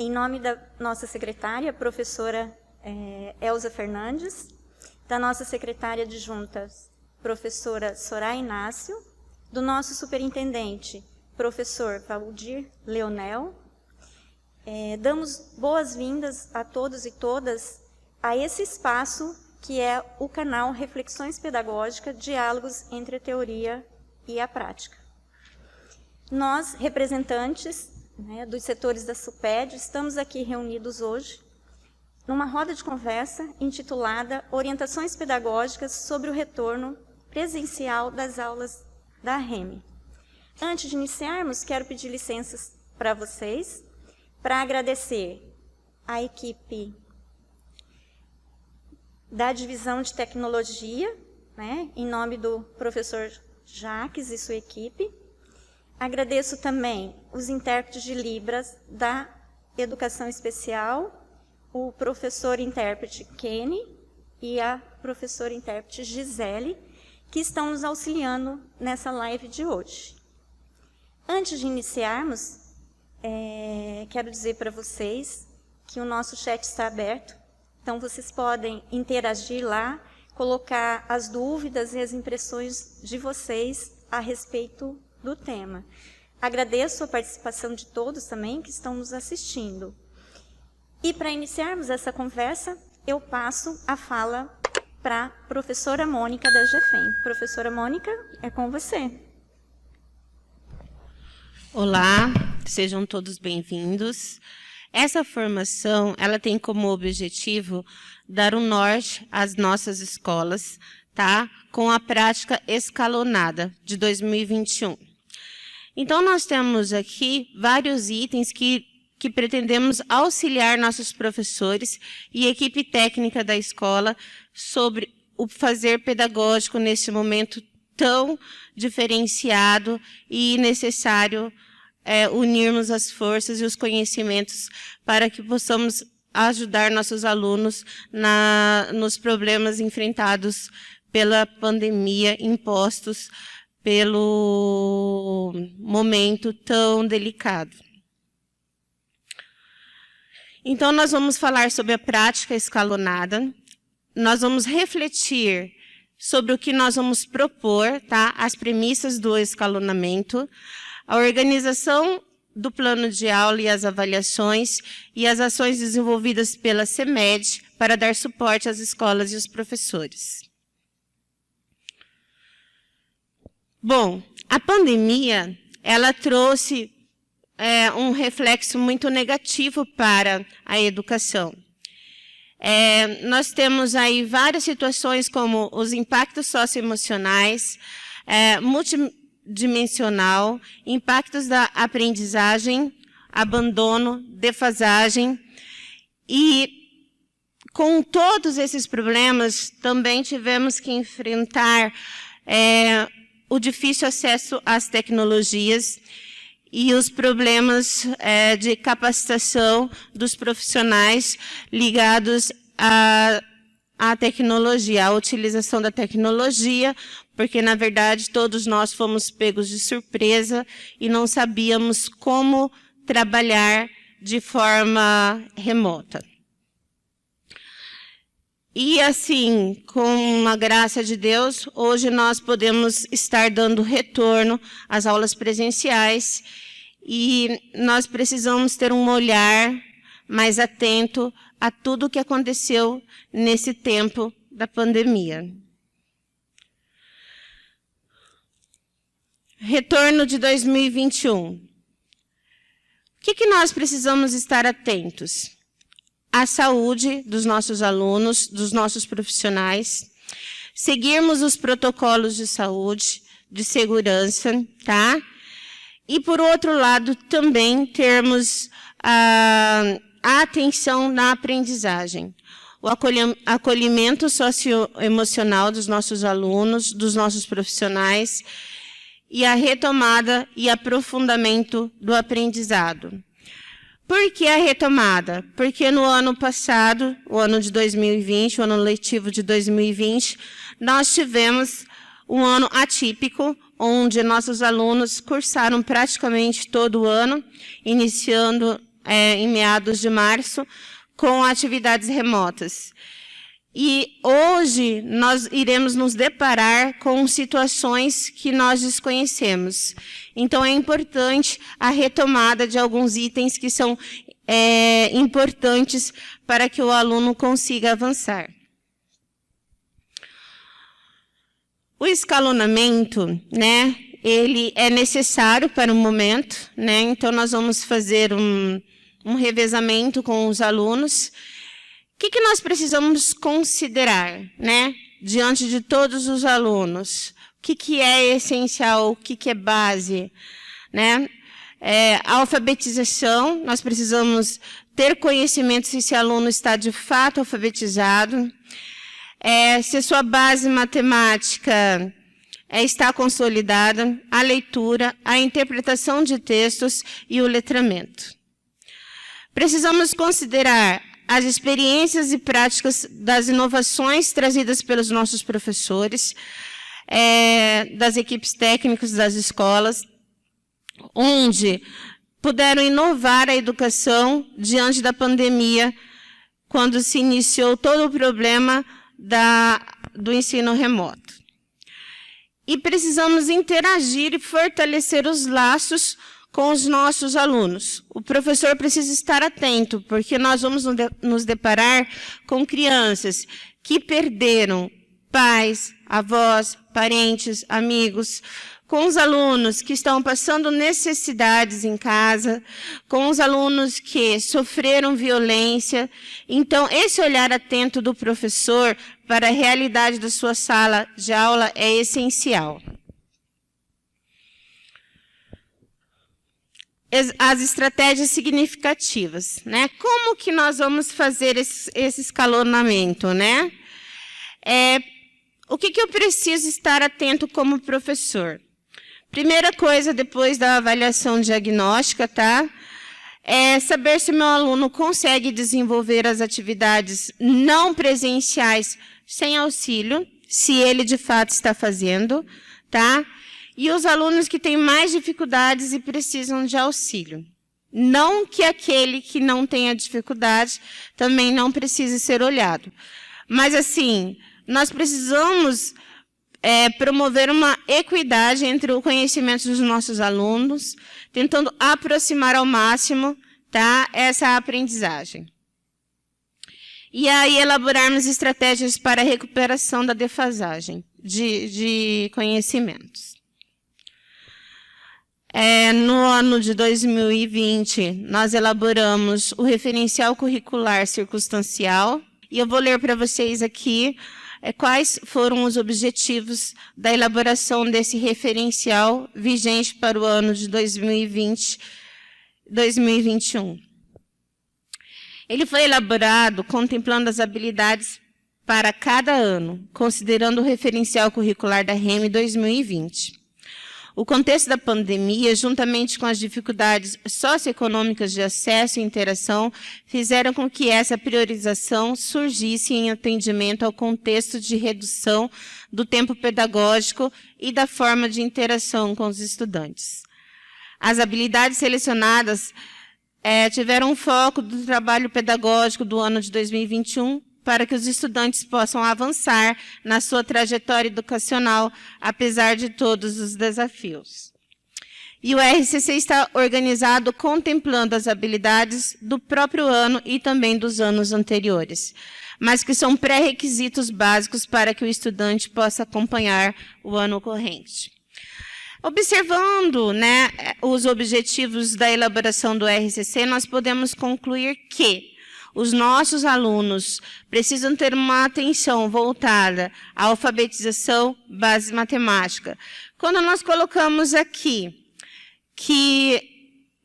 Em nome da nossa secretária, professora Elza Fernandes, da nossa secretária adjunta, professora Soraya Inácio, do nosso superintendente, professor Valdir Leonel, damos boas-vindas a todos e todas a esse espaço que é o canal Reflexões Pedagógicas, Diálogos entre a Teoria e a Prática. Nós, representantes dos setores da SUPED, estamos aqui reunidos hoje numa roda de conversa intitulada Orientações Pedagógicas sobre o Retorno Presencial das Aulas da REME. Antes de iniciarmos, quero pedir licenças para vocês, para agradecer à equipe da Divisão de Tecnologia, em nome do professor Jaques e sua equipe. Agradeço também os intérpretes de Libras da Educação Especial, o professor intérprete Kenny e a professora intérprete Gisele, que estão nos auxiliando nessa live de hoje. Antes de iniciarmos, quero dizer para vocês que o nosso chat está aberto, então vocês podem interagir lá, colocar as dúvidas e as impressões de vocês a respeito do tema. Agradeço a participação de todos também que estão nos assistindo. E para iniciarmos essa conversa, eu passo a fala para a professora Mônica da GEFEM. Professora Mônica, é com você. Olá, sejam todos bem-vindos. Essa formação, ela tem como objetivo dar um norte às nossas escolas, tá? Com a prática escalonada de 2021. Então, nós temos aqui vários itens que pretendemos auxiliar nossos professores e equipe técnica da escola sobre o fazer pedagógico nesse momento tão diferenciado e necessário unirmos as forças e os conhecimentos para que possamos ajudar nossos alunos nos problemas enfrentados pela pandemia, impostos pelo momento tão delicado. Então, nós vamos falar sobre a prática escalonada, nós vamos refletir sobre o que nós vamos propor, tá? As premissas do escalonamento, a organização do plano de aula e as avaliações e as ações desenvolvidas pela CEMED para dar suporte às escolas e os professores. Bom, a pandemia, ela trouxe um reflexo muito negativo para a educação. Nós temos aí várias situações como os impactos socioemocionais, multidimensional, impactos da aprendizagem, abandono, defasagem. E com todos esses problemas, também tivemos que enfrentar o difícil acesso às tecnologias e os problemas de capacitação dos profissionais ligados à tecnologia, à utilização da tecnologia, porque, na verdade, todos nós fomos pegos de surpresa e não sabíamos como trabalhar de forma remota. E, assim, com a graça de Deus, hoje nós podemos estar dando retorno às aulas presenciais e nós precisamos ter um olhar mais atento a tudo o que aconteceu nesse tempo da pandemia. Retorno de 2021. O que nós precisamos estar atentos? A saúde dos nossos alunos, dos nossos profissionais, seguirmos os protocolos de saúde, de segurança, tá? E, por outro lado, também termos a atenção na aprendizagem, o acolhimento socioemocional dos nossos alunos, dos nossos profissionais, e a retomada e aprofundamento do aprendizado. Por que a retomada? Porque no ano passado, o ano de 2020, o ano letivo de 2020, nós tivemos um ano atípico, onde nossos alunos cursaram praticamente todo o ano, iniciando em meados de março, com atividades remotas. E hoje nós iremos nos deparar com situações que nós desconhecemos. Então, é importante a retomada de alguns itens que são importantes para que o aluno consiga avançar. O escalonamento, né, ele é necessário para o momento, né? Então, nós vamos fazer um revezamento com os alunos. O que nós precisamos considerar, né, diante de todos os alunos? O que é essencial, o que é base, né? A alfabetização, nós precisamos ter conhecimento se esse aluno está de fato alfabetizado, se sua base matemática está consolidada, a leitura, a interpretação de textos e o letramento. Precisamos considerar as experiências e práticas das inovações trazidas pelos nossos professores, das equipes técnicas das escolas, onde puderam inovar a educação diante da pandemia, quando se iniciou todo o problema do ensino remoto. E precisamos interagir e fortalecer os laços com os nossos alunos. O professor precisa estar atento, porque nós vamos nos deparar com crianças que perderam pais, avós, parentes, amigos, com os alunos que estão passando necessidades em casa, com os alunos que sofreram violência. Então, esse olhar atento do professor para a realidade da sua sala de aula é essencial. As estratégias significativas, né? Como que nós vamos fazer esse escalonamento, né? O que eu preciso estar atento como professor? Primeira coisa, depois da avaliação diagnóstica, tá? É saber se meu aluno consegue desenvolver as atividades não presenciais sem auxílio, se ele de fato está fazendo, tá? E os alunos que têm mais dificuldades e precisam de auxílio. Não que aquele que não tenha dificuldade também não precise ser olhado. Mas, assim, nós precisamos promover uma equidade entre o conhecimento dos nossos alunos, tentando aproximar ao máximo, tá, essa aprendizagem. E aí, elaborarmos estratégias para a recuperação da defasagem de conhecimentos. No ano de 2020, nós elaboramos o referencial curricular circunstancial, e eu vou ler para vocês aqui quais foram os objetivos da elaboração desse referencial vigente para o ano de 2020-2021. Ele foi elaborado contemplando as habilidades para cada ano, considerando o referencial curricular da REME 2020. O contexto da pandemia, juntamente com as dificuldades socioeconômicas de acesso e interação, fizeram com que essa priorização surgisse em atendimento ao contexto de redução do tempo pedagógico e da forma de interação com os estudantes. As habilidades selecionadas tiveram foco do trabalho pedagógico do ano de 2021, para que os estudantes possam avançar na sua trajetória educacional, apesar de todos os desafios. E o RCC está organizado contemplando as habilidades do próprio ano e também dos anos anteriores, mas que são pré-requisitos básicos para que o estudante possa acompanhar o ano corrente. Observando, né, os objetivos da elaboração do RCC, nós podemos concluir que os nossos alunos precisam ter uma atenção voltada à alfabetização, base matemática. Quando nós colocamos aqui que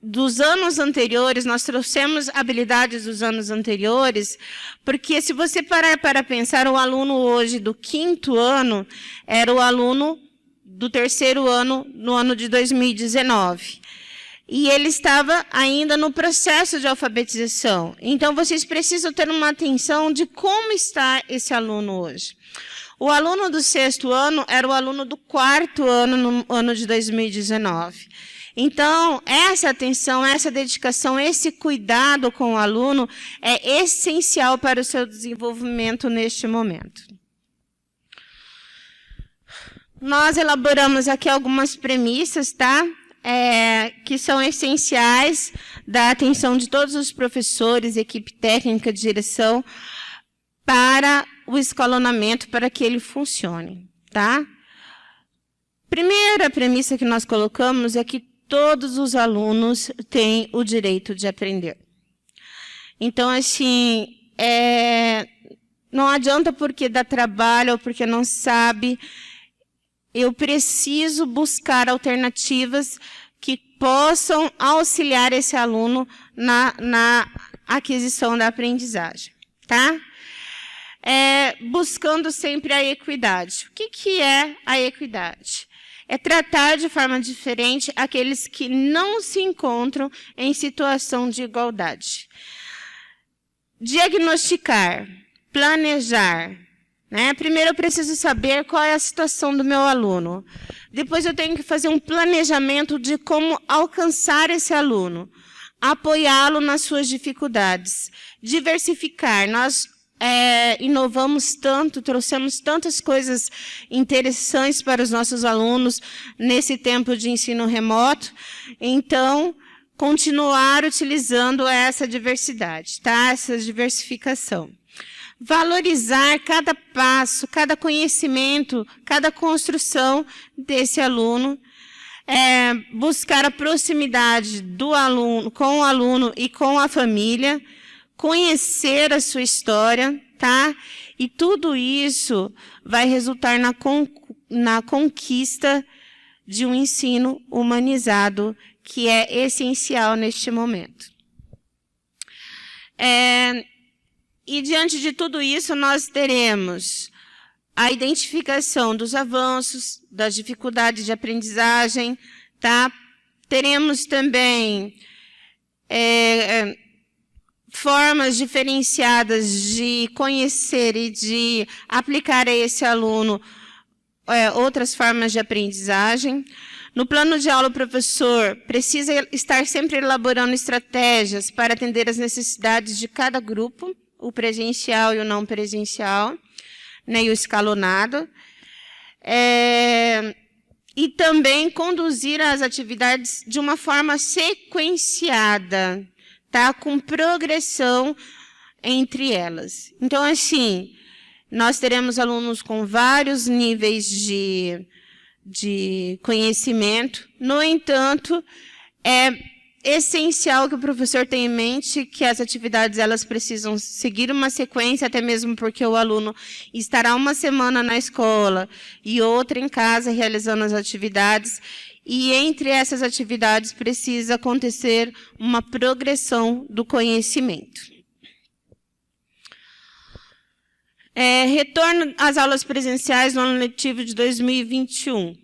dos anos anteriores, nós trouxemos habilidades dos anos anteriores, porque se você parar para pensar, o aluno hoje do 5º ano era o aluno do 3º ano, no ano de 2019. E ele estava ainda no processo de alfabetização. Então, vocês precisam ter uma atenção de como está esse aluno hoje. O aluno do 6º ano era o aluno do 4º ano, no ano de 2019. Então, essa atenção, essa dedicação, esse cuidado com o aluno é essencial para o seu desenvolvimento neste momento. Nós elaboramos aqui algumas premissas, tá? Que são essenciais da atenção de todos os professores, equipe técnica de direção, para o escalonamento, para que ele funcione, tá? Primeira premissa que nós colocamos é que todos os alunos têm o direito de aprender. Então, assim, não adianta porque dá trabalho ou porque não sabe. Eu preciso buscar alternativas que possam auxiliar esse aluno na aquisição da aprendizagem, tá? Buscando sempre a equidade. O que é a equidade? É tratar de forma diferente aqueles que não se encontram em situação de igualdade. Diagnosticar, planejar. Primeiro eu preciso saber qual é a situação do meu aluno. Depois eu tenho que fazer um planejamento de como alcançar esse aluno, apoiá-lo nas suas dificuldades, diversificar. Nós inovamos tanto, trouxemos tantas coisas interessantes para os nossos alunos nesse tempo de ensino remoto. Então, continuar utilizando essa diversidade, tá? Essa diversificação. Valorizar cada passo, cada conhecimento, cada construção desse aluno. Buscar a proximidade do aluno, com o aluno e com a família. Conhecer a sua história, tá? E tudo isso vai resultar na conquista de um ensino humanizado, que é essencial neste momento. E diante de tudo isso, nós teremos a identificação dos avanços, das dificuldades de aprendizagem, tá? Teremos também formas diferenciadas de conhecer e de aplicar a esse aluno outras formas de aprendizagem. No plano de aula, o professor precisa estar sempre elaborando estratégias para atender as necessidades de cada grupo, o presencial e o não presencial, né, e o escalonado. E também conduzir as atividades de uma forma sequenciada, tá? Com progressão entre elas. Então, assim, nós teremos alunos com vários níveis de conhecimento. No entanto, é essencial que o professor tenha em mente que as atividades elas precisam seguir uma sequência, até mesmo porque o aluno estará uma semana na escola e outra em casa realizando as atividades. E entre essas atividades precisa acontecer uma progressão do conhecimento. Retorno às aulas presenciais no ano letivo de 2021.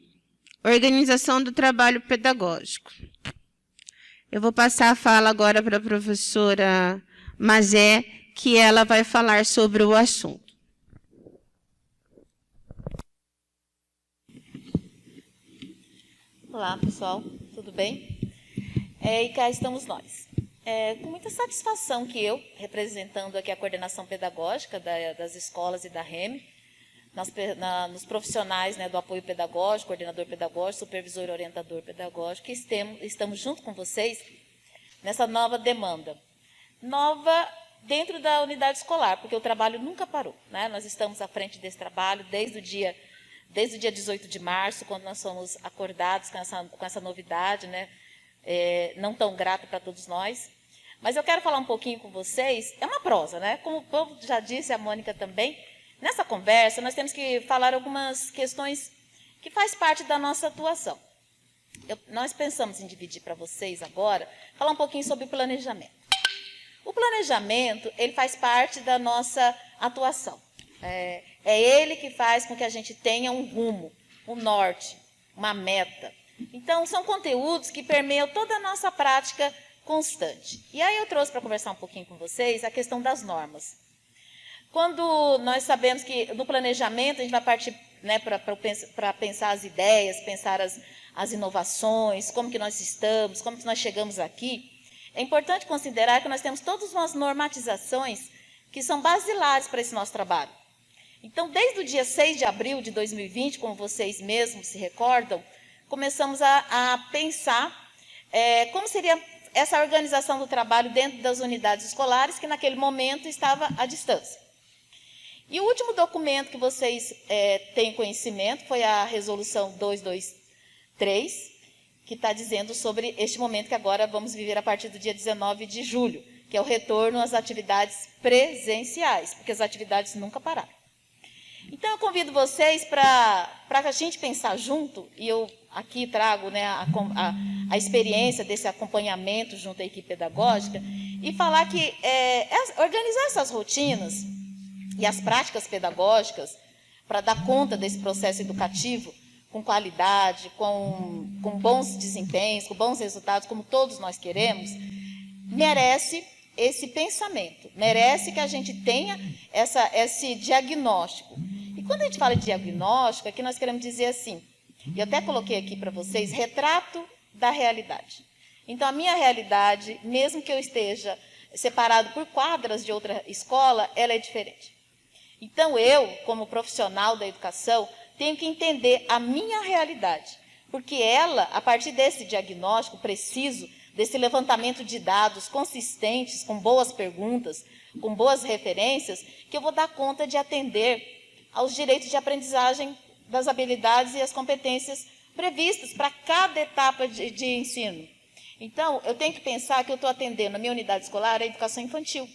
Organização do trabalho pedagógico. Eu vou passar a fala agora para a professora Mazé, que ela vai falar sobre o assunto. Olá, pessoal, tudo bem? E cá estamos nós. Com muita satisfação que eu, representando aqui a coordenação pedagógica das escolas e da REME, nos profissionais, né, do apoio pedagógico, coordenador pedagógico, supervisor e orientador pedagógico, que estamos junto com vocês nessa nova demanda. Nova dentro da unidade escolar, porque o trabalho nunca parou, né? Nós estamos à frente desse trabalho desde o dia 18 de março, quando nós fomos acordados com essa novidade, né? Não tão grata para todos nós. Mas eu quero falar um pouquinho com vocês, é uma prosa, né? Como o povo já disse, a Mônica também, nessa conversa nós temos que falar algumas questões que faz parte da nossa atuação. Nós pensamos em dividir para vocês agora, falar um pouquinho sobre o planejamento. O planejamento, ele faz parte da nossa atuação. É ele que faz com que a gente tenha um rumo, um norte, uma meta. Então, são conteúdos que permeiam toda a nossa prática constante. E aí eu trouxe para conversar um pouquinho com vocês a questão das normas. Quando nós sabemos que no planejamento a gente vai partir, né, para pensar as ideias, pensar as inovações, como que nós estamos, como que nós chegamos aqui, é importante considerar que nós temos todas umas normatizações que são basilares para esse nosso trabalho. Então, desde o dia 6 de abril de 2020, como vocês mesmos se recordam, começamos a pensar como seria essa organização do trabalho dentro das unidades escolares, que naquele momento estava à distância. E o último documento que vocês têm conhecimento foi a Resolução 223, que está dizendo sobre este momento que agora vamos viver a partir do dia 19 de julho, que é o retorno às atividades presenciais, porque as atividades nunca pararam. Então, eu convido vocês para a gente pensar junto, e eu aqui trago, né, a experiência desse acompanhamento junto à equipe pedagógica, e falar que organizar essas rotinas e as práticas pedagógicas para dar conta desse processo educativo com qualidade, com bons desempenhos, com bons resultados, como todos nós queremos, merece esse pensamento, merece que a gente tenha esse diagnóstico. E quando a gente fala de diagnóstico, aqui nós queremos dizer assim, e eu até coloquei aqui para vocês, retrato da realidade. Então, a minha realidade, mesmo que eu esteja separado por quadras de outra escola, ela é diferente. Então, eu, como profissional da educação, tenho que entender a minha realidade, porque ela, a partir desse diagnóstico preciso, desse levantamento de dados consistentes, com boas perguntas, com boas referências, que eu vou dar conta de atender aos direitos de aprendizagem das habilidades e as competências previstas para cada etapa de ensino. Então, eu tenho que pensar que eu estou atendendo a minha unidade escolar a educação infantil.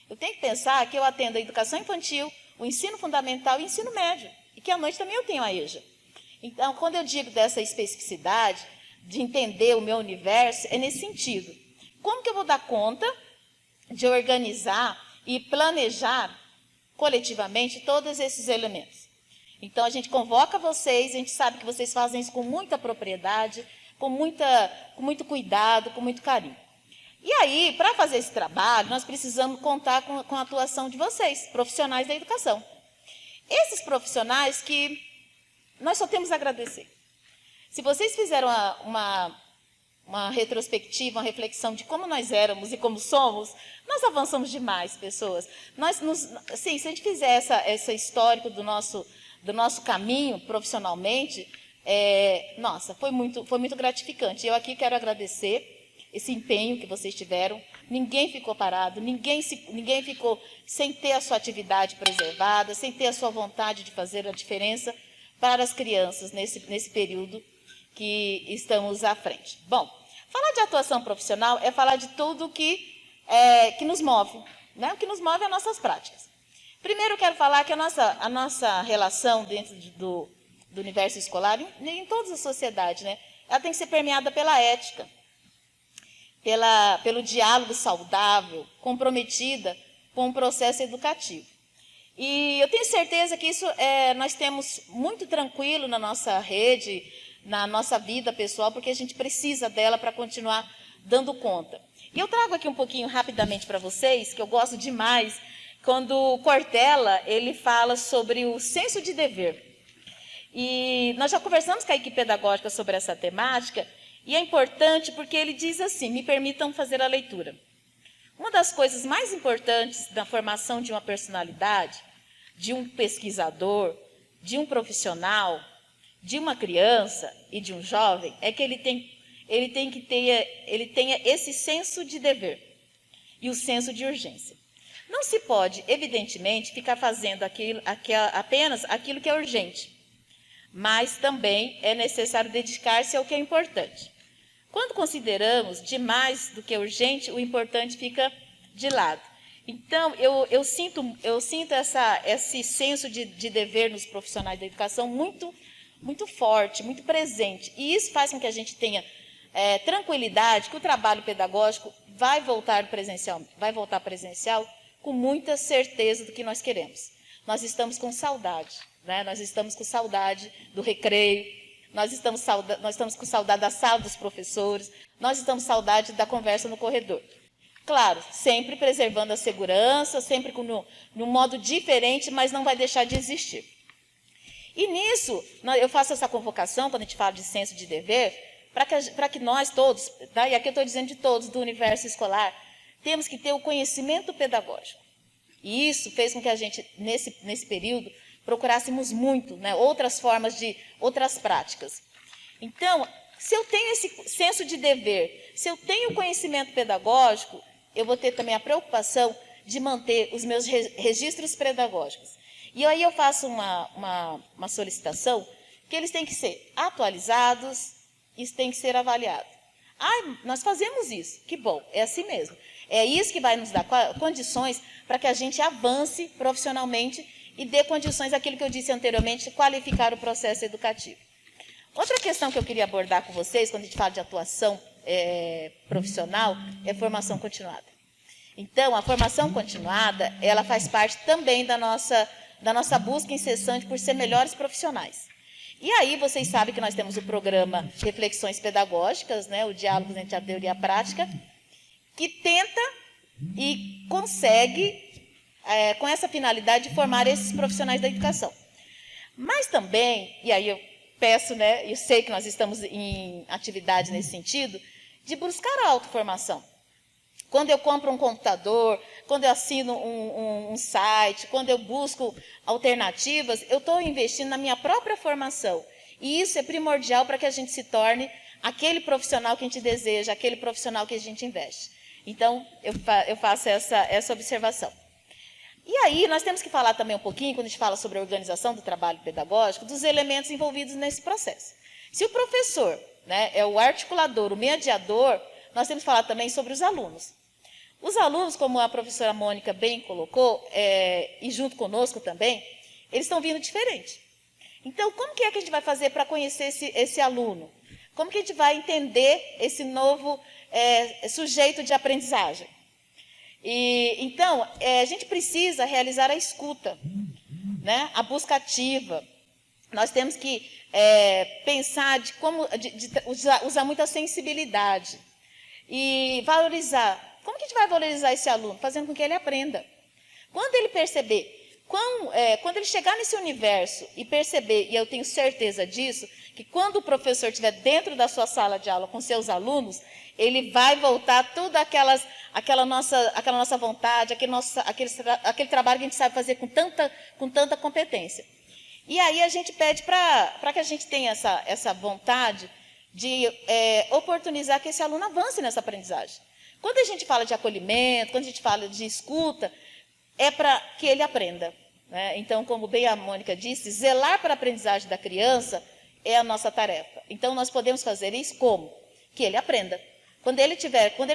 Eu tenho que pensar que eu atendo a educação infantil, o ensino fundamental e o ensino médio, e que à noite também eu tenho a EJA. Então, quando eu digo dessa especificidade, de entender o meu universo, é nesse sentido. Como que eu vou dar conta de organizar e planejar coletivamente todos esses elementos? Então, a gente convoca vocês, a gente sabe que vocês fazem isso com muita propriedade, com muito cuidado, com muito carinho. E aí, para fazer esse trabalho, nós precisamos contar com a atuação de vocês, profissionais da educação. Esses profissionais que nós só temos a agradecer. Se vocês fizeram uma retrospectiva, uma reflexão de como nós éramos e como somos, nós avançamos demais, pessoas. Assim, se a gente fizer esse histórico do nosso caminho profissionalmente, nossa, foi muito gratificante. Eu aqui quero agradecer esse empenho que vocês tiveram. Ninguém ficou parado, ninguém ficou sem ter a sua atividade preservada, sem ter a sua vontade de fazer a diferença para as crianças nesse período que estamos à frente. Bom, falar de atuação profissional é falar de tudo que nos move, né? O que nos move é as nossas práticas. Primeiro, eu quero falar que a nossa relação dentro do universo escolar, em todas as sociedades, né? Ela tem que ser permeada pela ética, pelo diálogo saudável, comprometida com o processo educativo. E eu tenho certeza que isso nós temos muito tranquilo na nossa rede, na nossa vida pessoal, porque a gente precisa dela para continuar dando conta. E eu trago aqui um pouquinho rapidamente para vocês, que eu gosto demais, quando o Cortella ele fala sobre o senso de dever. E nós já conversamos com a equipe pedagógica sobre essa temática, e é importante porque ele diz assim, me permitam fazer a leitura. Uma das coisas mais importantes na formação de uma personalidade, de um pesquisador, de um profissional, de uma criança e de um jovem, é que ele tenha esse senso de dever e o senso de urgência. Não se pode, evidentemente, ficar fazendo apenas aquilo que é urgente, mas também é necessário dedicar-se ao que é importante. Quando consideramos demais do que é urgente, o importante fica de lado. Então, eu sinto esse senso de dever nos profissionais da educação muito forte, muito presente. E isso faz com que a gente tenha tranquilidade que o trabalho pedagógico vai voltar presencial com muita certeza do que nós queremos. Nós estamos com saudade, né? Nós estamos com saudade do recreio, nós estamos com saudade da sala dos professores, nós estamos com saudade da conversa no corredor. Claro, sempre preservando a segurança, sempre num modo diferente, mas não vai deixar de existir. E nisso, eu faço essa convocação, quando a gente fala de senso de dever, para que nós todos, tá? E aqui eu estou dizendo de todos, do universo escolar, temos que ter o conhecimento pedagógico. E isso fez com que a gente, nesse período, procurássemos muito, né, outras formas outras práticas. Então, se eu tenho esse senso de dever, se eu tenho conhecimento pedagógico, eu vou ter também a preocupação de manter os meus registros pedagógicos. E aí eu faço uma solicitação que eles têm que ser atualizados, isso tem que ser avaliado. Nós fazemos isso, que bom, é assim mesmo. É isso que vai nos dar condições para que a gente avance profissionalmente e dê condições àquilo que eu disse anteriormente, qualificar o processo educativo. Outra questão que eu queria abordar com vocês, quando a gente fala de atuação profissional, é formação continuada. Então, a formação continuada, ela faz parte também da nossa busca incessante por ser melhores profissionais. E aí, vocês sabem que nós temos o programa Reflexões Pedagógicas, né, o diálogo entre a teoria e a prática, que tenta e consegue, com essa finalidade, de formar esses profissionais da educação. Mas também, e aí eu peço, né, eu sei que nós estamos em atividade nesse sentido, de buscar a autoformação. Quando eu compro um computador, quando eu assino um site, quando eu busco alternativas, eu estou investindo na minha própria formação. E isso é primordial para que a gente se torne aquele profissional que a gente deseja, aquele profissional que a gente investe. Então, eu faço essa observação. E aí, nós temos que falar também um pouquinho, quando a gente fala sobre a organização do trabalho pedagógico, dos elementos envolvidos nesse processo. Se o professor, né, é o articulador, o mediador, nós temos que falar também sobre os alunos. Os alunos, como a professora Mônica bem colocou, e junto conosco também, eles estão vindo diferente. Então, como que é que a gente vai fazer para conhecer esse aluno? Como que a gente vai entender esse novo sujeito de aprendizagem? Então, a gente precisa realizar a escuta, né? A busca ativa. Nós temos que pensar de como usar muita sensibilidade e valorizar. Como que a gente vai valorizar esse aluno? Fazendo com que ele aprenda. Quando ele perceber, quando ele chegar nesse universo e perceber, e eu tenho certeza disso, que quando o professor estiver dentro da sua sala de aula com seus alunos, ele vai voltar tudo aquela nossa vontade, aquele trabalho que a gente sabe fazer com tanta competência. E aí a gente pede para que a gente tenha essa vontade de oportunizar que esse aluno avance nessa aprendizagem. Quando a gente fala de acolhimento, quando a gente fala de escuta, é para que ele aprenda, né? Então, como bem a Mônica disse, zelar para a aprendizagem da criança é a nossa tarefa. Então, nós podemos fazer isso como? Que ele aprenda. Quando ele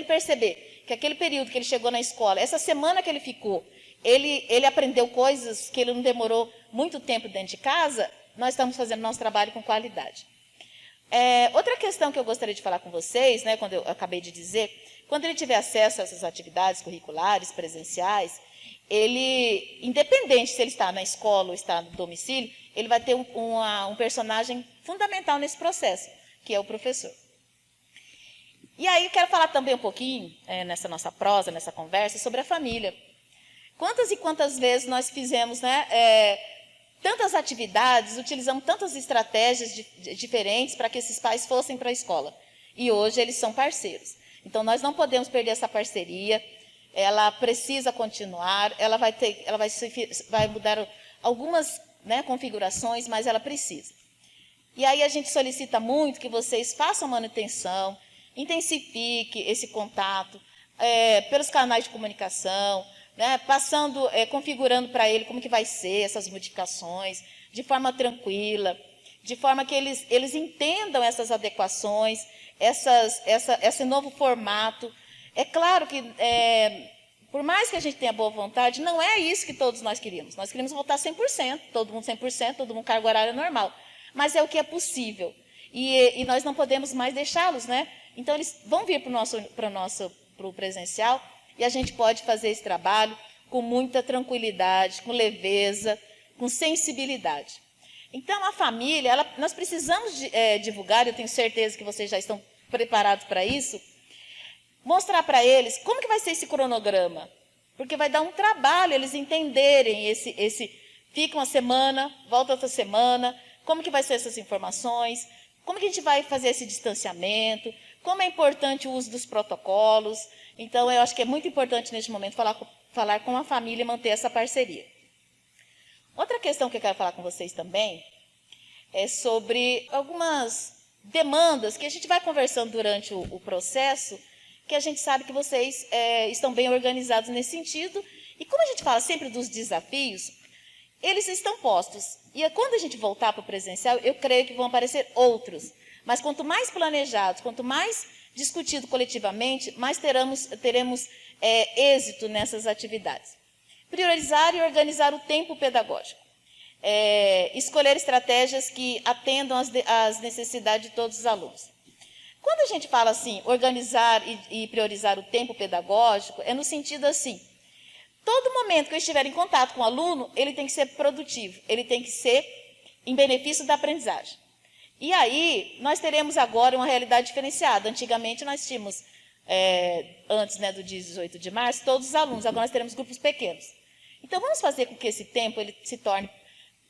perceber que aquele período que ele chegou na escola, essa semana que ele ficou, ele aprendeu coisas que ele não demorou muito tempo dentro de casa, nós estamos fazendo nosso trabalho com qualidade. Outra questão que eu gostaria de falar com vocês, né, quando eu acabei de dizer, quando ele tiver acesso a essas atividades curriculares, presenciais, ele, independente se ele está na escola ou está no domicílio, ele vai ter um personagem fundamental nesse processo, que é o professor. E aí eu quero falar também um pouquinho, nessa nossa prosa, nessa conversa, sobre a família. Quantas e quantas vezes nós fizemos, né, tantas atividades, utilizamos tantas estratégias diferentes para que esses pais fossem para a escola. E hoje eles são parceiros. Então, nós não podemos perder essa parceria, ela precisa continuar, ela vai mudar algumas, né, configurações, mas ela precisa. E aí a gente solicita muito que vocês façam manutenção, intensifique esse contato pelos canais de comunicação, né, configurando para ele como que vai ser essas modificações, de forma tranquila, de forma que eles entendam essas adequações, esse novo formato. É claro que, por mais que a gente tenha boa vontade, não é isso que todos nós queríamos. Nós queríamos voltar 100%, todo mundo carga horária normal. Mas é o que é possível. E nós não podemos mais deixá-los, né? Então, eles vão vir para o presencial e a gente pode fazer esse trabalho com muita tranquilidade, com leveza, com sensibilidade. Então, a família, nós precisamos divulgar, eu tenho certeza que vocês já estão preparados para isso, mostrar para eles como que vai ser esse cronograma, porque vai dar um trabalho eles entenderem fica uma semana, volta outra semana, como que vai ser essas informações, como que a gente vai fazer esse distanciamento, como é importante o uso dos protocolos. Então, eu acho que é muito importante, neste momento, falar com a família e manter essa parceria. Outra questão que eu quero falar com vocês também é sobre algumas demandas que a gente vai conversando durante o processo, que a gente sabe que vocês estão bem organizados nesse sentido. E como a gente fala sempre dos desafios, eles estão postos. E quando a gente voltar para o presencial, eu creio que vão aparecer outros. Mas quanto mais planejados, quanto mais discutido coletivamente, mais teremos êxito nessas atividades. Priorizar e organizar o tempo pedagógico. Escolher estratégias que atendam às necessidades de todos os alunos. Quando a gente fala assim, organizar e priorizar o tempo pedagógico, é no sentido assim, todo momento que eu estiver em contato com o aluno, ele tem que ser produtivo, ele tem que ser em benefício da aprendizagem. E aí, nós teremos agora uma realidade diferenciada. Antigamente, nós tínhamos, antes do dia 18 de março, todos os alunos, agora nós teremos grupos pequenos. Então, vamos fazer com que esse tempo ele se torne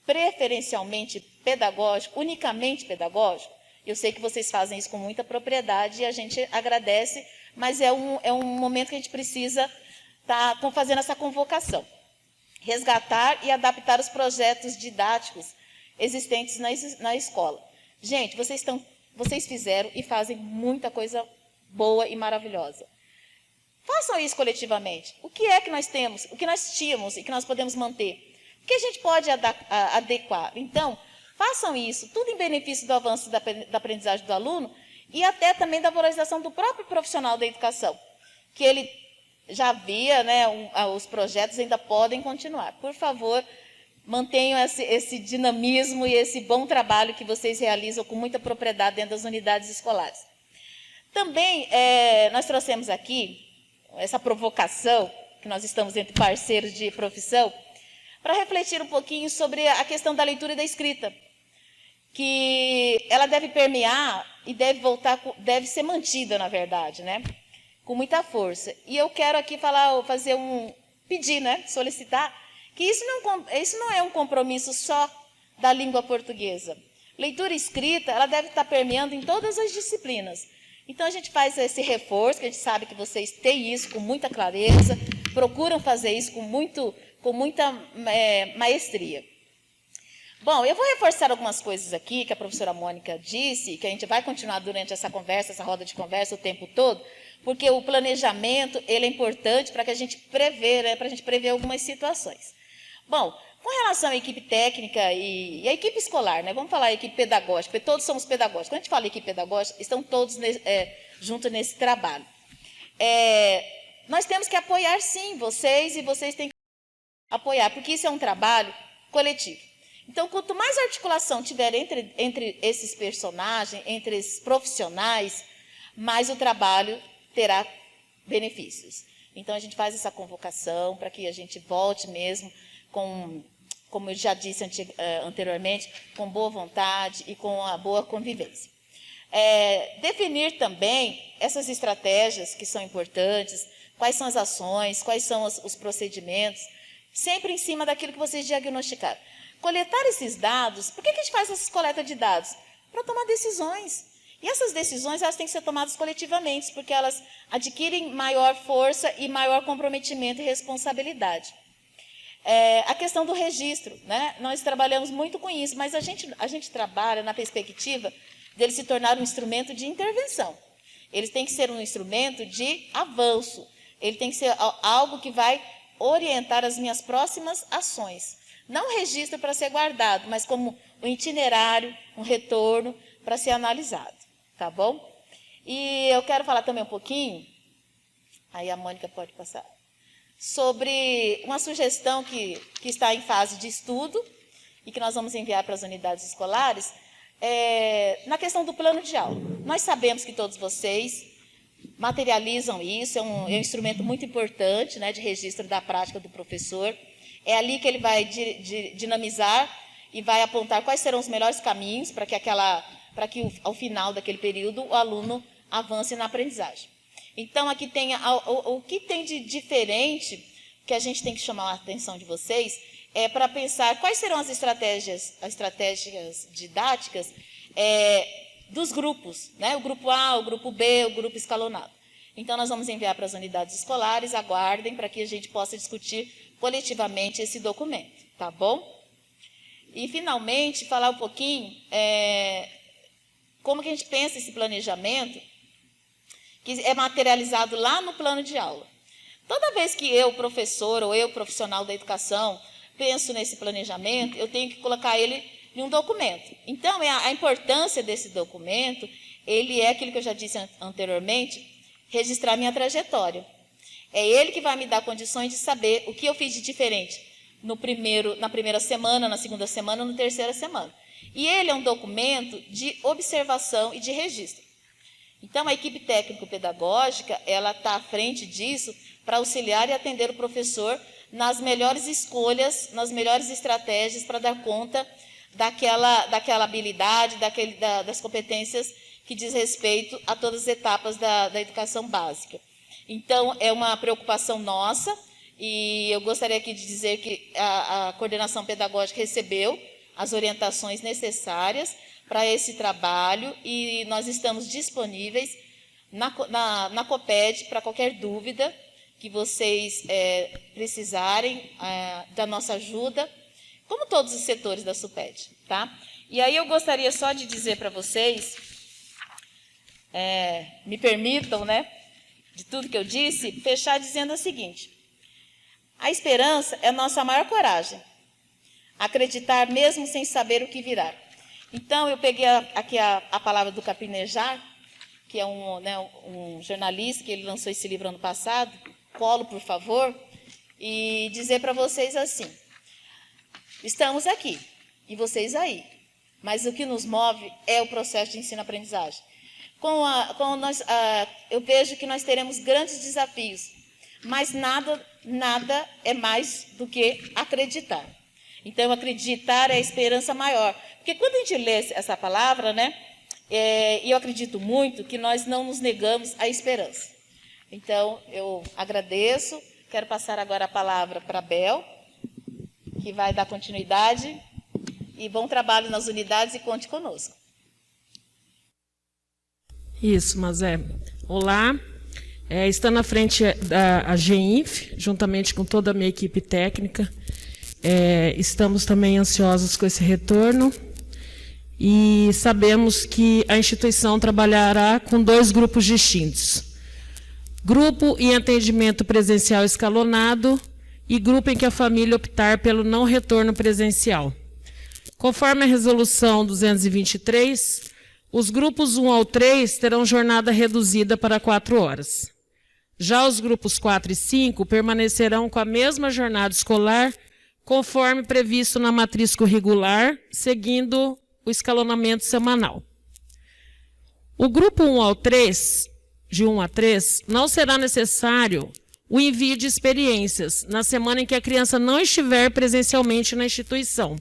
preferencialmente pedagógico, unicamente pedagógico. Eu sei que vocês fazem isso com muita propriedade e a gente agradece, mas é um momento que a gente precisa estar fazendo essa convocação. Resgatar e adaptar os projetos didáticos existentes na escola. Gente, vocês fizeram e fazem muita coisa boa e maravilhosa. Façam isso coletivamente. O que é que nós temos, o que nós tínhamos e que nós podemos manter? O que a gente pode adequar? Então, façam isso, tudo em benefício do avanço da aprendizagem do aluno e até também da valorização do próprio profissional da educação, que ele já via, os projetos ainda podem continuar. Por favor, mantenham esse dinamismo e esse bom trabalho que vocês realizam com muita propriedade dentro das unidades escolares. Também, nós trouxemos aqui essa provocação, que nós estamos entre parceiros de profissão, para refletir um pouquinho sobre a questão da leitura e da escrita, que ela deve permear e deve ser mantida, na verdade, com muita força. E eu quero aqui pedir, solicitar, que isso não é um compromisso só da língua portuguesa. Leitura e escrita, ela deve estar permeando em todas as disciplinas. Então, a gente faz esse reforço, que a gente sabe que vocês têm isso com muita clareza, procuram fazer isso com muita maestria. Bom, eu vou reforçar algumas coisas aqui que a professora Mônica disse, que a gente vai continuar durante essa conversa, essa roda de conversa o tempo todo, porque o planejamento ele é importante para que a gente prever algumas situações. Bom, com relação à equipe técnica e à equipe escolar, vamos falar equipe pedagógica, porque todos somos pedagógicos. Quando a gente fala equipe pedagógica, estão todos juntos nesse trabalho. Nós temos que apoiar, sim, vocês, e vocês têm que apoiar, porque isso é um trabalho coletivo. Então, quanto mais articulação tiver entre esses personagens, entre esses profissionais, mais o trabalho terá benefícios. Então, a gente faz essa convocação para que a gente volte mesmo como eu já disse anteriormente, com boa vontade e com a boa convivência. Definir também essas estratégias que são importantes, quais são as ações, quais são os procedimentos, sempre em cima daquilo que vocês diagnosticaram. Coletar esses dados, por que a gente faz essa coleta de dados? Para tomar decisões. E essas decisões elas têm que ser tomadas coletivamente, porque elas adquirem maior força e maior comprometimento e responsabilidade. A questão do registro, nós trabalhamos muito com isso, mas a gente trabalha na perspectiva dele se tornar um instrumento de intervenção. Ele tem que ser um instrumento de avanço, ele tem que ser algo que vai orientar as minhas próximas ações. Não um registro para ser guardado, mas como um itinerário, um retorno para ser analisado, tá bom? E eu quero falar também um pouquinho, aí a Mônica pode passar, sobre uma sugestão que está em fase de estudo e que nós vamos enviar para as unidades escolares, na questão do plano de aula. Nós sabemos que todos vocês materializam isso, é um instrumento muito importante de registro da prática do professor. É ali que ele vai dinamizar e vai apontar quais serão os melhores caminhos para que ao final daquele período o aluno avance na aprendizagem. Então, aqui tem o que tem de diferente que a gente tem que chamar a atenção de vocês para pensar quais serão as estratégias didáticas dos grupos, né? O grupo A, o grupo B, o grupo escalonado. Então, nós vamos enviar para as unidades escolares, aguardem para que a gente possa discutir coletivamente esse documento, tá bom? E, finalmente, falar um pouquinho como que a gente pensa esse planejamento, que é materializado lá no plano de aula. Toda vez que eu, professor, ou eu, profissional da educação, penso nesse planejamento, eu tenho que colocar ele em um documento. Então, a importância desse documento, ele é aquilo que eu já disse anteriormente, registrar minha trajetória. É ele que vai me dar condições de saber o que eu fiz de diferente na primeira semana, na segunda semana, na terceira semana. E ele é um documento de observação e de registro. Então, a equipe técnico-pedagógica, ela está à frente disso para auxiliar e atender o professor nas melhores escolhas, nas melhores estratégias para dar conta daquela habilidade, das competências que diz respeito a todas as etapas da educação básica. Então, é uma preocupação nossa, e eu gostaria aqui de dizer que a coordenação pedagógica recebeu as orientações necessárias para esse trabalho, e nós estamos disponíveis na COPED para qualquer dúvida que vocês precisarem da nossa ajuda, como todos os setores da SUPED, tá? E aí eu gostaria só de dizer para vocês, me permitam, né, de tudo que eu disse, fechar dizendo o seguinte: a esperança é a nossa maior coragem, acreditar mesmo sem saber o que virá. Então, eu peguei aqui a palavra do Capinejar, que é um jornalista, que ele lançou esse livro ano passado, Colo, por favor, e dizer para vocês assim: estamos aqui, e vocês aí, mas o que nos move é o processo de ensino-aprendizagem. Eu vejo que nós teremos grandes desafios, mas nada é mais do que acreditar. Então, acreditar é a esperança maior. Porque quando a gente lê essa palavra, né, e eu acredito muito que nós não nos negamos à esperança. Então, eu agradeço. Quero passar agora a palavra para a Bel, que vai dar continuidade. E bom trabalho nas unidades e conte conosco. Isso, Mazé. Olá. Estando à frente da GEINF, juntamente com toda a minha equipe técnica, estamos também ansiosos com esse retorno e sabemos que a instituição trabalhará com 2 grupos distintos. Grupo em atendimento presencial escalonado e grupo em que a família optar pelo não retorno presencial. Conforme a resolução 223, os grupos 1 ao 3 terão jornada reduzida para 4 horas. Já os grupos 4 e 5 permanecerão com a mesma jornada escolar, conforme previsto na matriz curricular, seguindo o escalonamento semanal. O grupo 1 ao 3, de 1 a 3, não será necessário o envio de experiências na semana em que a criança não estiver presencialmente na instituição.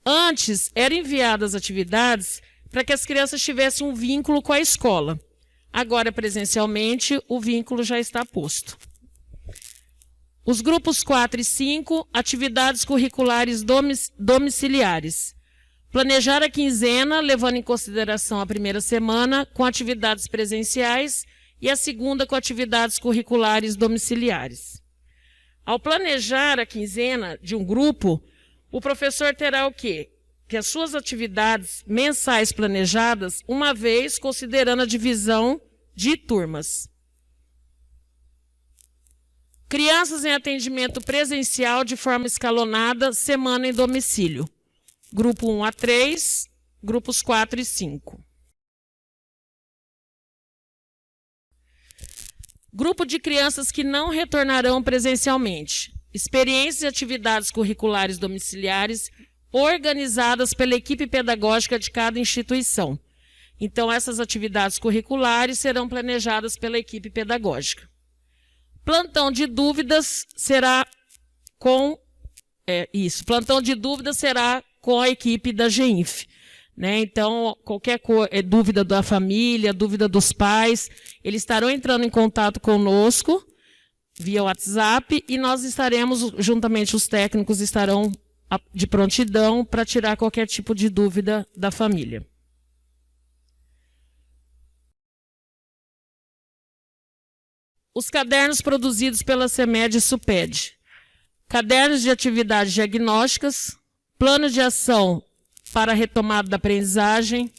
Antes, eram enviadas atividades para que as crianças tivessem um vínculo com a escola. Agora, presencialmente, o vínculo já está posto. Os grupos 4 e 5, atividades curriculares domiciliares. Planejar a quinzena, levando em consideração a primeira semana, com atividades presenciais, e a segunda com atividades curriculares domiciliares. Ao planejar a quinzena de um grupo, o professor terá o quê? Que as suas atividades mensais planejadas, uma vez considerando a divisão de turmas. Crianças em atendimento presencial de forma escalonada, semana em domicílio. Grupo 1 a 3, grupos 4 e 5. Grupo de crianças que não retornarão presencialmente. Experiências e atividades curriculares domiciliares organizadas pela equipe pedagógica de cada instituição. Então, essas atividades curriculares serão planejadas pela equipe pedagógica. Plantão de dúvidas será com... plantão de dúvidas será com a equipe da GEINF. Né? Então, qualquer dúvida da família, dúvida dos pais, eles estarão entrando em contato conosco via WhatsApp, e nós estaremos, juntamente os técnicos estarão de prontidão para tirar qualquer tipo de dúvida da família. Os cadernos produzidos pela CEMED e SUPED. Cadernos de atividades diagnósticas, plano de ação para a retomada da aprendizagem,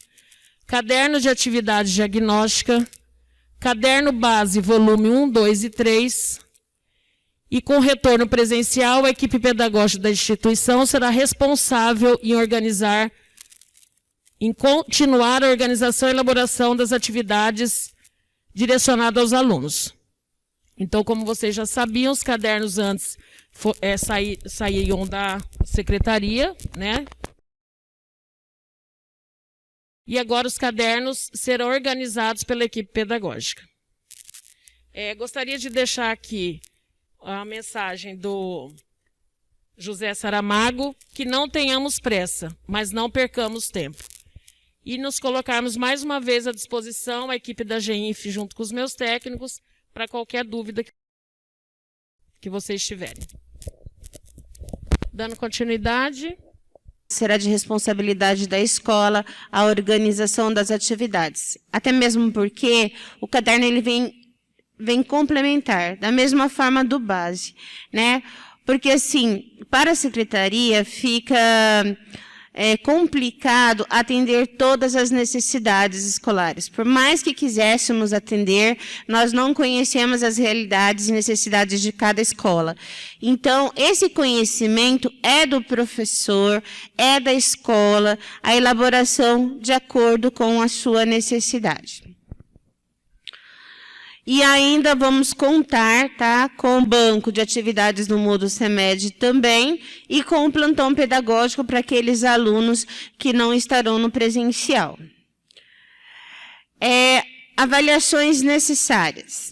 caderno de atividade diagnóstica, caderno base volume 1, 2 e 3, e com retorno presencial, a equipe pedagógica da instituição será responsável em continuar a organização e elaboração das atividades direcionadas aos alunos. Então, como vocês já sabiam, os cadernos antes saíam da secretaria, né? E agora os cadernos serão organizados pela equipe pedagógica. Gostaria de deixar aqui a mensagem do José Saramago, que não tenhamos pressa, mas não percamos tempo. E nos colocarmos mais uma vez à disposição, a equipe da GEINF, junto com os meus técnicos, para qualquer dúvida que vocês tiverem. Dando continuidade. Será de responsabilidade da escola a organização das atividades. Até mesmo porque o caderno ele vem complementar, da mesma forma do base, né? Porque, assim, para a secretaria fica complicado atender todas as necessidades escolares. Por mais que quiséssemos atender, nós não conhecemos as realidades e necessidades de cada escola. Então, esse conhecimento é do professor, é da escola, a elaboração de acordo com a sua necessidade. E ainda vamos contar, tá, com o banco de atividades do Moodle CEMED também e com o plantão pedagógico para aqueles alunos que não estarão no presencial. Avaliações necessárias.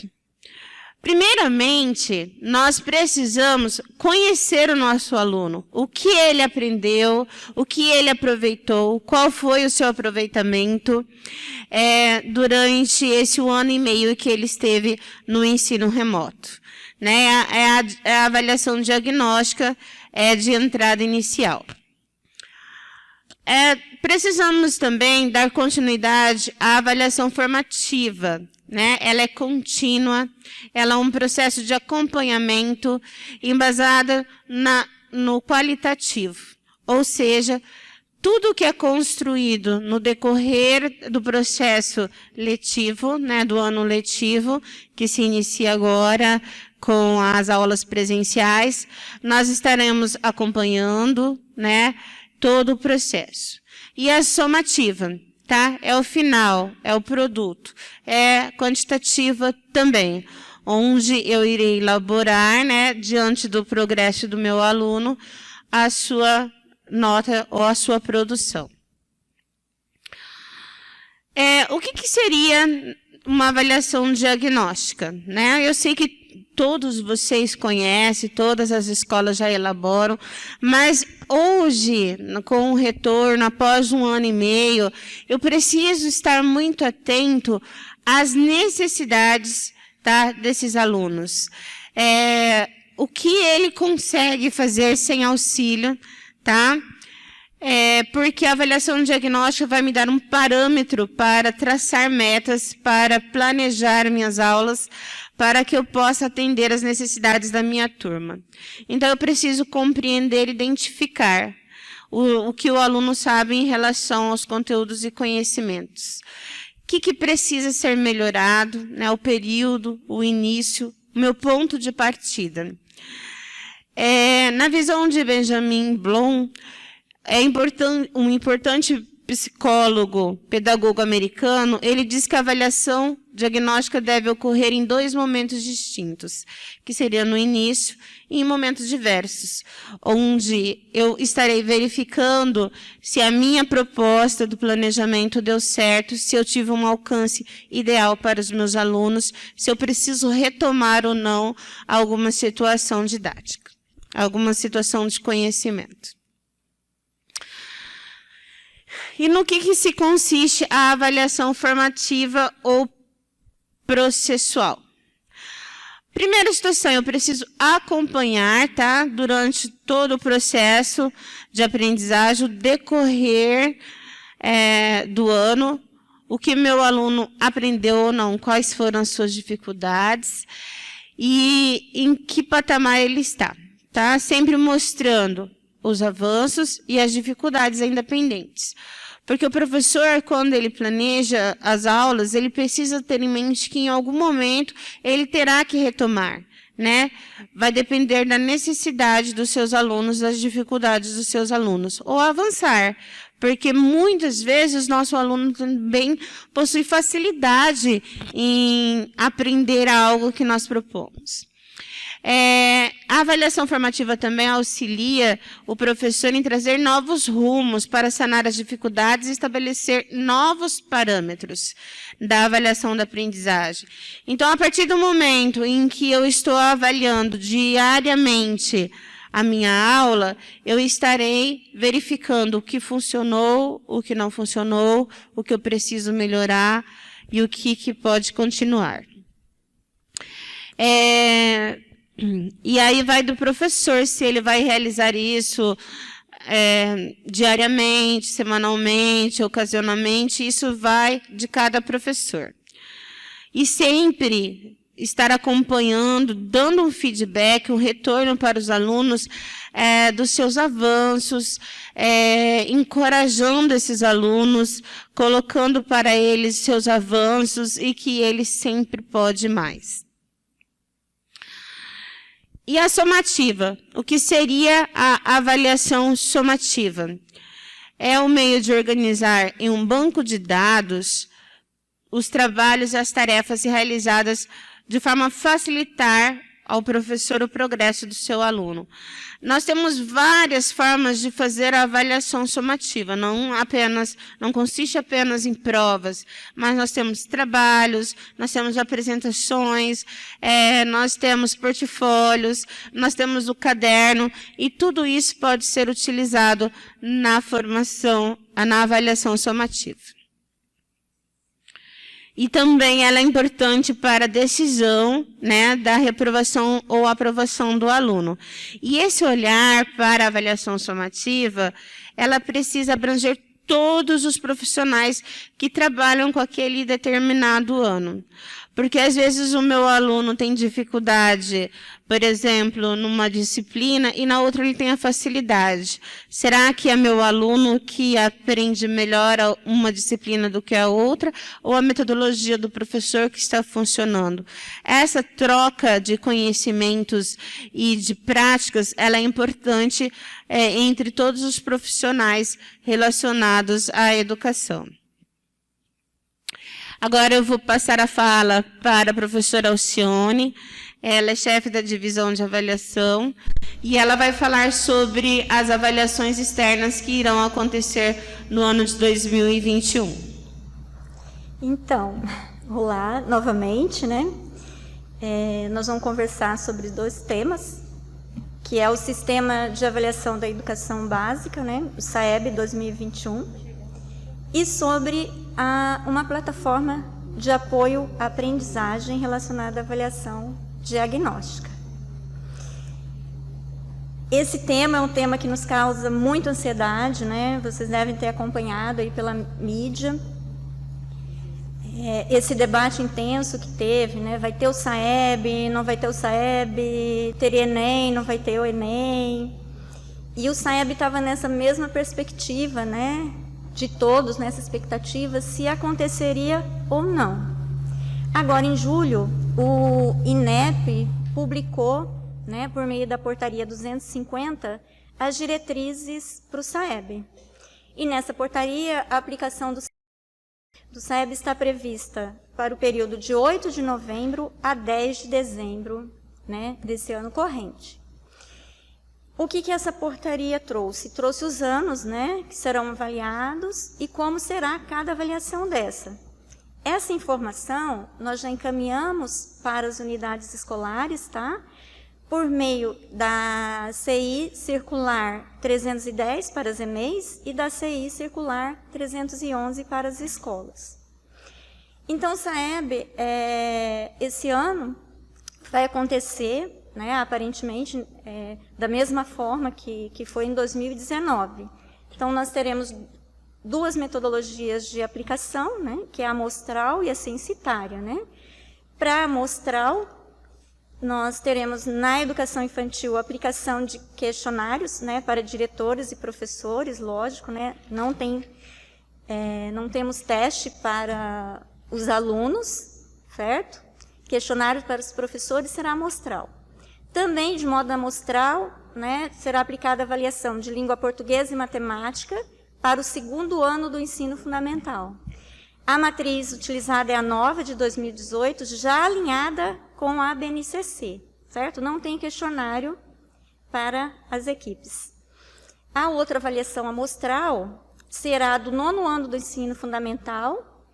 Primeiramente, nós precisamos conhecer o nosso aluno, o que ele aprendeu, o que ele aproveitou, qual foi o seu aproveitamento durante esse 1 ano e meio que ele esteve no ensino remoto. Né? A avaliação diagnóstica de entrada inicial. Precisamos também dar continuidade à avaliação formativa, né? Ela é contínua, ela é um processo de acompanhamento embasada no qualitativo, ou seja, tudo que é construído no decorrer do processo letivo, né, do ano letivo, que se inicia agora com as aulas presenciais, nós estaremos acompanhando, né, todo o processo. E a somativa, tá? É o final, é o produto. É quantitativa também, onde eu irei elaborar, né, diante do progresso do meu aluno, a sua nota ou a sua produção. O que seria uma avaliação diagnóstica, né? Eu sei que todos vocês conhecem, todas as escolas já elaboram, mas hoje, com o retorno, após 1 ano e meio, eu preciso estar muito atento às necessidades, tá, desses alunos. O que ele consegue fazer sem auxílio, tá? Porque a avaliação diagnóstica vai me dar um parâmetro para traçar metas, para planejar minhas aulas, para que eu possa atender as necessidades da minha turma. Então, eu preciso compreender e identificar o que o aluno sabe em relação aos conteúdos e conhecimentos. O que precisa ser melhorado, né, o período, o início, o meu ponto de partida. Na visão de Benjamin Bloom, um importante psicólogo, pedagogo americano, ele diz que a avaliação diagnóstica deve ocorrer em 2 momentos distintos, que seria no início e em momentos diversos, onde eu estarei verificando se a minha proposta do planejamento deu certo, se eu tive um alcance ideal para os meus alunos, se eu preciso retomar ou não alguma situação didática, alguma situação de conhecimento. E no que se consiste a avaliação formativa ou processual? Primeira situação, eu preciso acompanhar, tá? Durante todo o processo de aprendizagem, o decorrer do ano, o que meu aluno aprendeu ou não, quais foram as suas dificuldades e em que patamar ele está, tá? Sempre mostrando os avanços e as dificuldades ainda pendentes. Porque o professor, quando ele planeja as aulas, ele precisa ter em mente que em algum momento ele terá que retomar, né? Vai depender da necessidade dos seus alunos, das dificuldades dos seus alunos, ou avançar. Porque muitas vezes o nosso aluno também possui facilidade em aprender algo que nós propomos. A avaliação formativa também auxilia o professor em trazer novos rumos para sanar as dificuldades e estabelecer novos parâmetros da avaliação da aprendizagem. Então, a partir do momento em que eu estou avaliando diariamente a minha aula, eu estarei verificando o que funcionou, o que não funcionou, o que eu preciso melhorar e o que pode continuar. E aí vai do professor, se ele vai realizar isso diariamente, semanalmente, ocasionalmente, isso vai de cada professor. E sempre estar acompanhando, dando um feedback, um retorno para os alunos dos seus avanços, encorajando esses alunos, colocando para eles seus avanços e que eles sempre podem mais. E a somativa? O que seria a avaliação somativa? É o meio de organizar em um banco de dados os trabalhos e as tarefas realizadas de forma a facilitar ao professor o progresso do seu aluno. Nós temos várias formas de fazer a avaliação somativa, não consiste apenas em provas, mas nós temos trabalhos, nós temos apresentações, nós temos portfólios, nós temos o caderno, e tudo isso pode ser utilizado na formação, na avaliação somativa. E também ela é importante para a decisão, né, da reprovação ou aprovação do aluno. E esse olhar para a avaliação somativa, ela precisa abranger todos os profissionais que trabalham com aquele determinado ano. Porque às vezes o meu aluno tem dificuldade, por exemplo, numa disciplina e na outra ele tem a facilidade. Será que é meu aluno que aprende melhor uma disciplina do que a outra, ou a metodologia do professor que está funcionando? Essa troca de conhecimentos e de práticas, ela é importante entre todos os profissionais relacionados à educação. Agora eu vou passar a fala para a professora Alcione. Ela é chefe da divisão de avaliação e ela vai falar sobre as avaliações externas que irão acontecer no ano de 2021. Então, olá novamente, né? Nós vamos conversar sobre 2 temas, que é o Sistema de Avaliação da Educação Básica, né? O SAEB 2021, e sobre uma plataforma de apoio à aprendizagem relacionada à avaliação diagnóstica. Esse tema é um tema que nos causa muita ansiedade, né? Vocês devem ter acompanhado aí pela mídia. Esse debate intenso que teve, né? Vai ter o SAEB, não vai ter o SAEB, teria Enem, não vai ter o Enem. E o SAEB estava nessa mesma perspectiva, né? De todos, nessa expectativa, se aconteceria ou não. Agora, em julho, o INEP publicou, né, por meio da portaria 250, as diretrizes para o SAEB. E nessa portaria, a aplicação do SAEB está prevista para o período de 8 de novembro a 10 de dezembro, né, desse ano corrente. O que essa portaria trouxe? Trouxe os anos, né, que serão avaliados e como será cada avaliação dessa. Essa informação nós já encaminhamos para as unidades escolares, tá? Por meio da CI Circular 310 para as EMEIs e da CI Circular 311 para as escolas. Então, o SAEB, esse ano, vai acontecer, né, aparentemente, da mesma forma que foi em 2019. Então, nós teremos duas metodologias de aplicação, né, que é a amostral e a censitária, né. Para a amostral, nós teremos na educação infantil a aplicação de questionários, né, para diretores e professores, lógico, né, não temos teste para os alunos, certo? Questionário para os professores será amostral. Também, de modo amostral, né, será aplicada a avaliação de língua portuguesa e matemática para o 2º ano do ensino fundamental. A matriz utilizada é a nova, de 2018, já alinhada com a BNCC, certo? Não tem questionário para as equipes. A outra avaliação amostral será do 9º ano do ensino fundamental,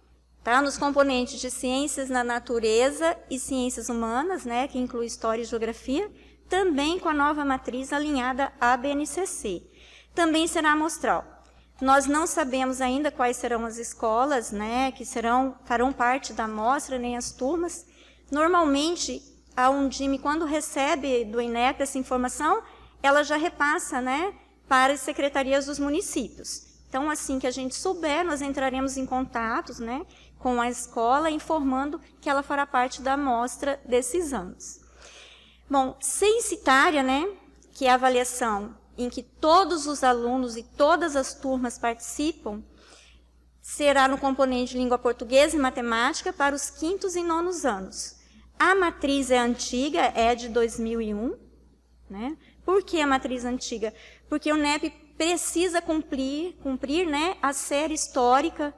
tá? Nos componentes de ciências na natureza e ciências humanas, né, que inclui história e geografia, também com a nova matriz alinhada à BNCC. Também será amostral. Nós não sabemos ainda quais serão as escolas, né, que farão parte da amostra, nem as turmas. Normalmente, a Undime, quando recebe do INEP essa informação, ela já repassa, né, para as secretarias dos municípios. Então, assim que a gente souber, nós entraremos em contatos, né, com a escola, informando que ela fará parte da amostra desses anos. Bom, censitária, né, que é a avaliação em que todos os alunos e todas as turmas participam, será no componente de língua portuguesa e matemática para os 5º e 9º anos. A matriz é antiga, é de 2001. Né? Por que a matriz antiga? Porque o INEP precisa cumprir, né, a série histórica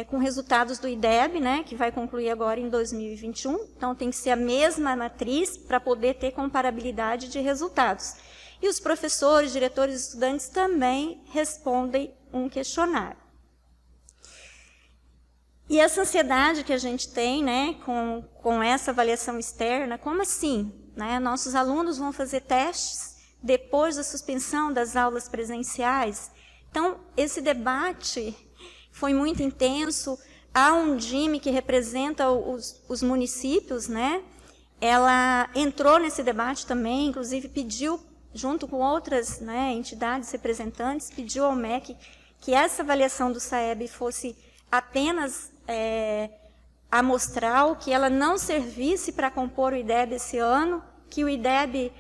com resultados do IDEB, né, que vai concluir agora em 2021. Então, tem que ser a mesma matriz para poder ter comparabilidade de resultados. E os professores, diretores e estudantes também respondem um questionário. E essa ansiedade que a gente tem, né, com essa avaliação externa, como assim? Né? Nossos alunos vão fazer testes depois da suspensão das aulas presenciais. Então, esse debate foi muito intenso. A Undime, que representa os municípios, né, ela entrou nesse debate também, inclusive pediu, junto com outras, né, entidades representantes, pediu ao MEC que essa avaliação do SAEB fosse apenas amostral, que ela não servisse para compor o IDEB esse ano, que o IDEB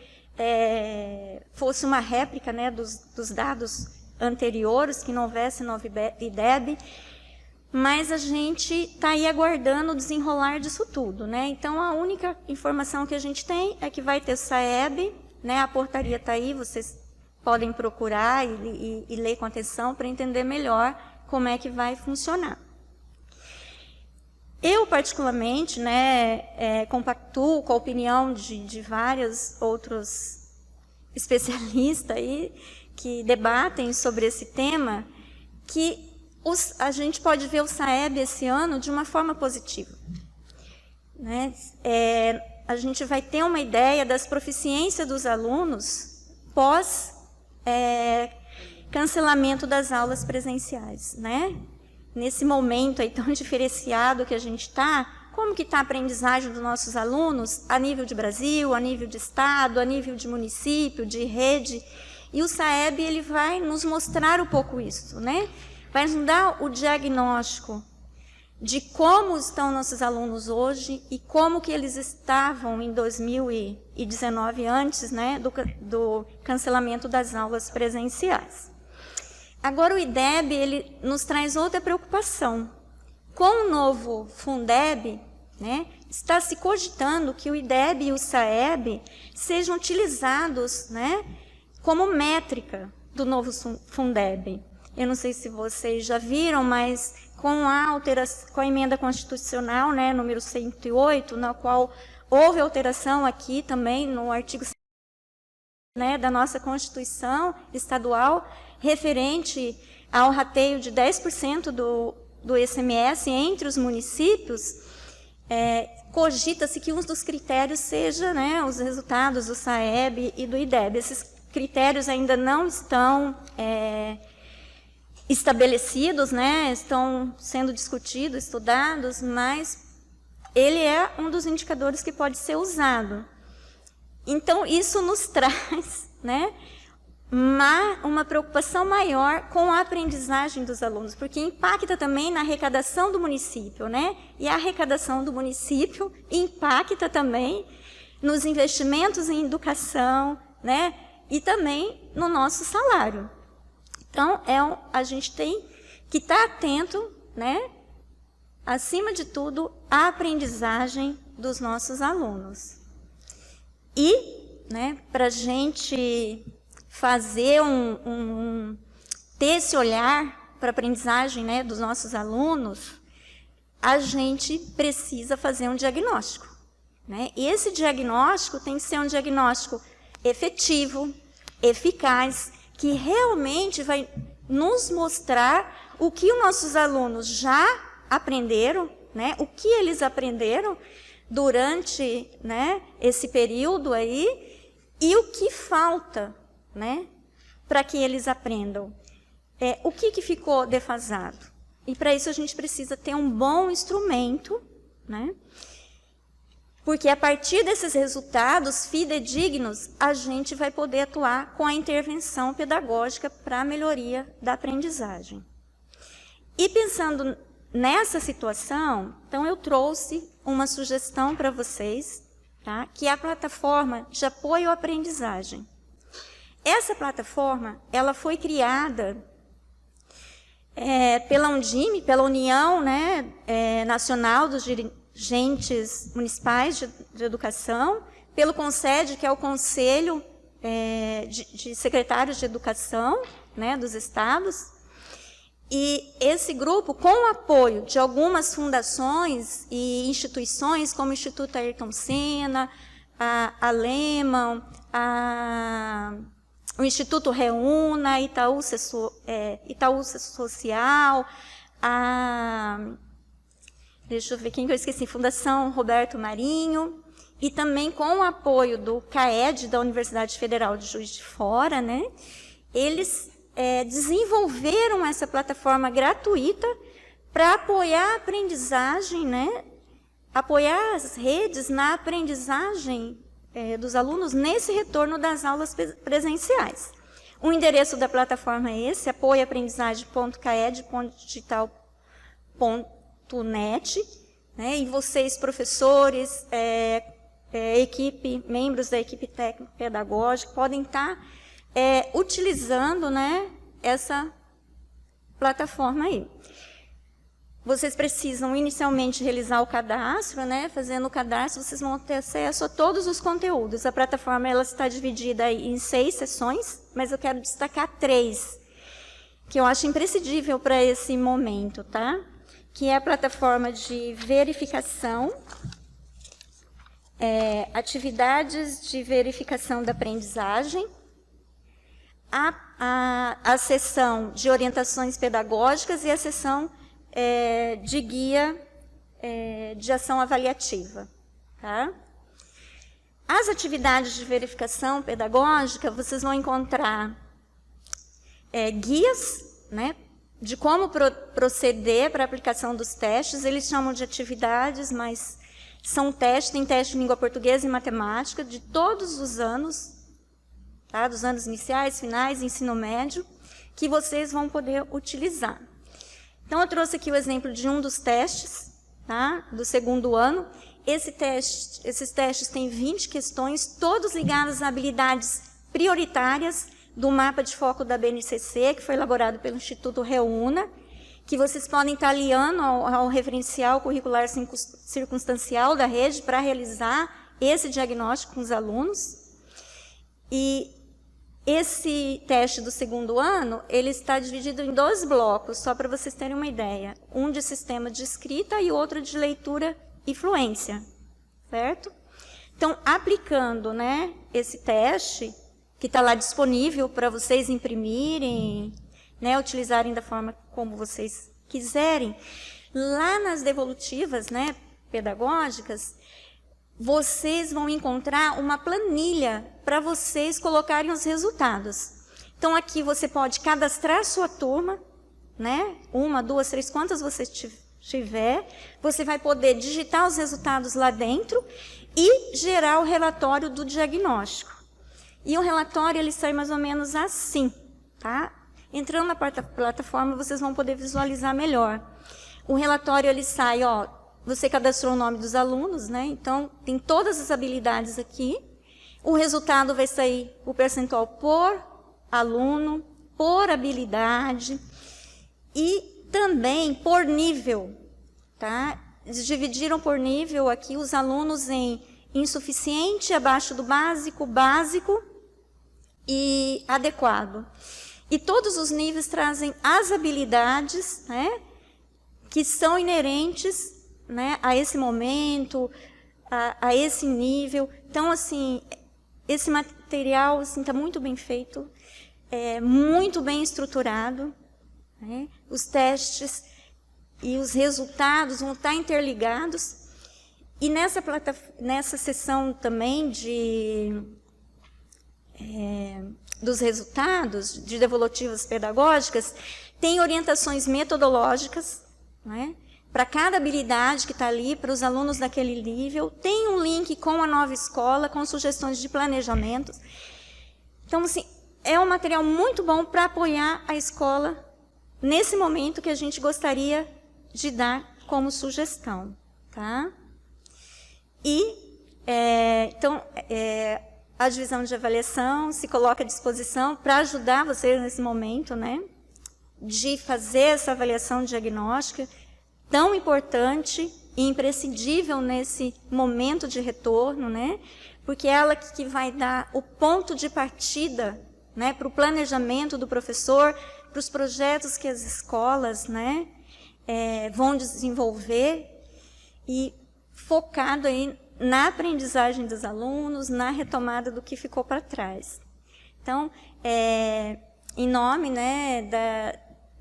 fosse uma réplica, né, dos dados anteriores, que não houvesse novo IDEB, mas a gente está aí aguardando o desenrolar disso tudo. Né? Então, a única informação que a gente tem é que vai ter o SAEB, né, a portaria está aí, vocês podem procurar e ler com atenção para entender melhor como é que vai funcionar. Eu, particularmente, né, compactuo com a opinião de vários outros especialistas aí, que debatem sobre esse tema, que a gente pode ver o SAEB esse ano de uma forma positiva. Né? A gente vai ter uma ideia das proficiências dos alunos pós cancelamento das aulas presenciais. Né? Nesse momento aí tão diferenciado que a gente está, como que está a aprendizagem dos nossos alunos a nível de Brasil, a nível de Estado, a nível de município, de rede. E o SAEB ele vai nos mostrar um pouco isso, né? Vai nos dar o diagnóstico de como estão nossos alunos hoje e como que eles estavam em 2019, antes, né, do cancelamento das aulas presenciais. Agora, o IDEB ele nos traz outra preocupação. Com o novo Fundeb, né, está se cogitando que o IDEB e o SAEB sejam utilizados, né, como métrica do novo Fundeb. Eu não sei se vocês já viram, mas com a emenda constitucional, né, número 108, na qual houve alteração aqui também no artigo 100, né, da nossa Constituição estadual, referente ao rateio de 10% do ICMS entre os municípios, cogita-se que um dos critérios seja, né, os resultados do SAEB e do IDEB. Esses critérios ainda não estão estabelecidos, né, estão sendo discutidos, estudados, mas ele é um dos indicadores que pode ser usado. Então, isso nos traz, né, uma preocupação maior com a aprendizagem dos alunos, porque impacta também na arrecadação do município, né? E a arrecadação do município impacta também nos investimentos em educação, né? E também no nosso salário. Então, a gente tem que estar atento, né? Acima de tudo, à aprendizagem dos nossos alunos. E, né, para a gente fazer ter esse olhar para a aprendizagem, né, dos nossos alunos, a gente precisa fazer um diagnóstico, né? E esse diagnóstico tem que ser um diagnóstico efetivo, eficaz, que realmente vai nos mostrar o que os nossos alunos já aprenderam, né? O que eles aprenderam durante, né, esse período aí e o que falta, né, para que eles aprendam. O que ficou defasado? E para isso a gente precisa ter um bom instrumento, né? Porque a partir desses resultados fidedignos, a gente vai poder atuar com a intervenção pedagógica para a melhoria da aprendizagem. E pensando nessa situação, então eu trouxe uma sugestão para vocês, tá? Que é a plataforma de apoio à aprendizagem. Essa plataforma, ela foi criada pela Undime, pela União, né, Nacional dos Dirigentes Municipais de Educação, pelo CONSED, que é o Conselho de Secretários de Educação, né, dos estados. E esse grupo, com o apoio de algumas fundações e instituições, como o Instituto Ayrton Senna, a Lehman, o Instituto Reúna, Itaú Social, deixa eu ver quem que eu esqueci, Fundação Roberto Marinho, e também com o apoio do CAED, da Universidade Federal de Juiz de Fora, né, eles desenvolveram essa plataforma gratuita para apoiar a aprendizagem, né, apoiar as redes na aprendizagem dos alunos nesse retorno das aulas presenciais. O endereço da plataforma é esse, apoioaprendizagem.caed.digital.net, né, e vocês, professores, membros da equipe técnica pedagógica, podem estar utilizando, né, essa plataforma aí. Vocês precisam inicialmente realizar o cadastro, né? Fazendo o cadastro, vocês vão ter acesso a todos os conteúdos. A plataforma ela está dividida aí em 6 sessões, mas eu quero destacar 3, que eu acho imprescindível para esse momento, tá? Que é a plataforma de verificação, atividades de verificação da aprendizagem, a sessão de orientações pedagógicas e a sessão de guia de ação avaliativa. Tá? As atividades de verificação pedagógica, vocês vão encontrar guias, né, de como proceder para a aplicação dos testes. Eles chamam de atividades, mas são testes, tem teste de língua portuguesa e matemática de todos os anos, tá? Dos anos iniciais, finais, ensino médio, que vocês vão poder utilizar. Então, eu trouxe aqui o exemplo de um dos testes, tá? Do segundo ano. Esses testes têm 20 questões, todos ligados a habilidades prioritárias do mapa de foco da BNCC, que foi elaborado pelo Instituto Reúna, que vocês podem estar aliando ao referencial curricular circunstancial da rede para realizar esse diagnóstico com os alunos. E esse teste do segundo ano, ele está dividido em 2 blocos, só para vocês terem uma ideia. Um de sistema de escrita e outro de leitura e fluência, certo? Então, aplicando, né, esse teste, que está lá disponível para vocês imprimirem, né, utilizarem da forma como vocês quiserem, lá nas devolutivas, né, pedagógicas, vocês vão encontrar uma planilha para vocês colocarem os resultados. Então, aqui você pode cadastrar a sua turma, né? 1, 2, 3, quantas vocês tiver, você vai poder digitar os resultados lá dentro e gerar o relatório do diagnóstico. E o relatório, ele sai mais ou menos assim, tá? Entrando na plataforma, vocês vão poder visualizar melhor. O relatório, ele sai, ó, você cadastrou o nome dos alunos, né? Então, tem todas as habilidades aqui. O resultado vai sair o percentual por aluno, por habilidade e também por nível, tá? Eles dividiram por nível aqui os alunos em insuficiente, abaixo do básico, básico e adequado. E todos os níveis trazem as habilidades, né, que são inerentes, né, a esse momento, a esse nível. Então, assim, esse material está muito bem feito, muito bem estruturado, né? Os testes e os resultados vão estar interligados. E nessa sessão também dos resultados, de devolutivas pedagógicas, tem orientações metodológicas, né, para cada habilidade que está ali, para os alunos daquele nível. Tem um link com a nova escola, com sugestões de planejamento. Então, assim, é um material muito bom para apoiar a escola nesse momento que a gente gostaria de dar como sugestão, tá? E, então, a divisão de avaliação se coloca à disposição para ajudar vocês nesse momento, né, de fazer essa avaliação diagnóstica tão importante e imprescindível nesse momento de retorno, né, porque é ela que vai dar o ponto de partida, né, para o planejamento do professor, para os projetos que as escolas, né, vão desenvolver, e focado aí na aprendizagem dos alunos, na retomada do que ficou para trás. Então, em nome, né,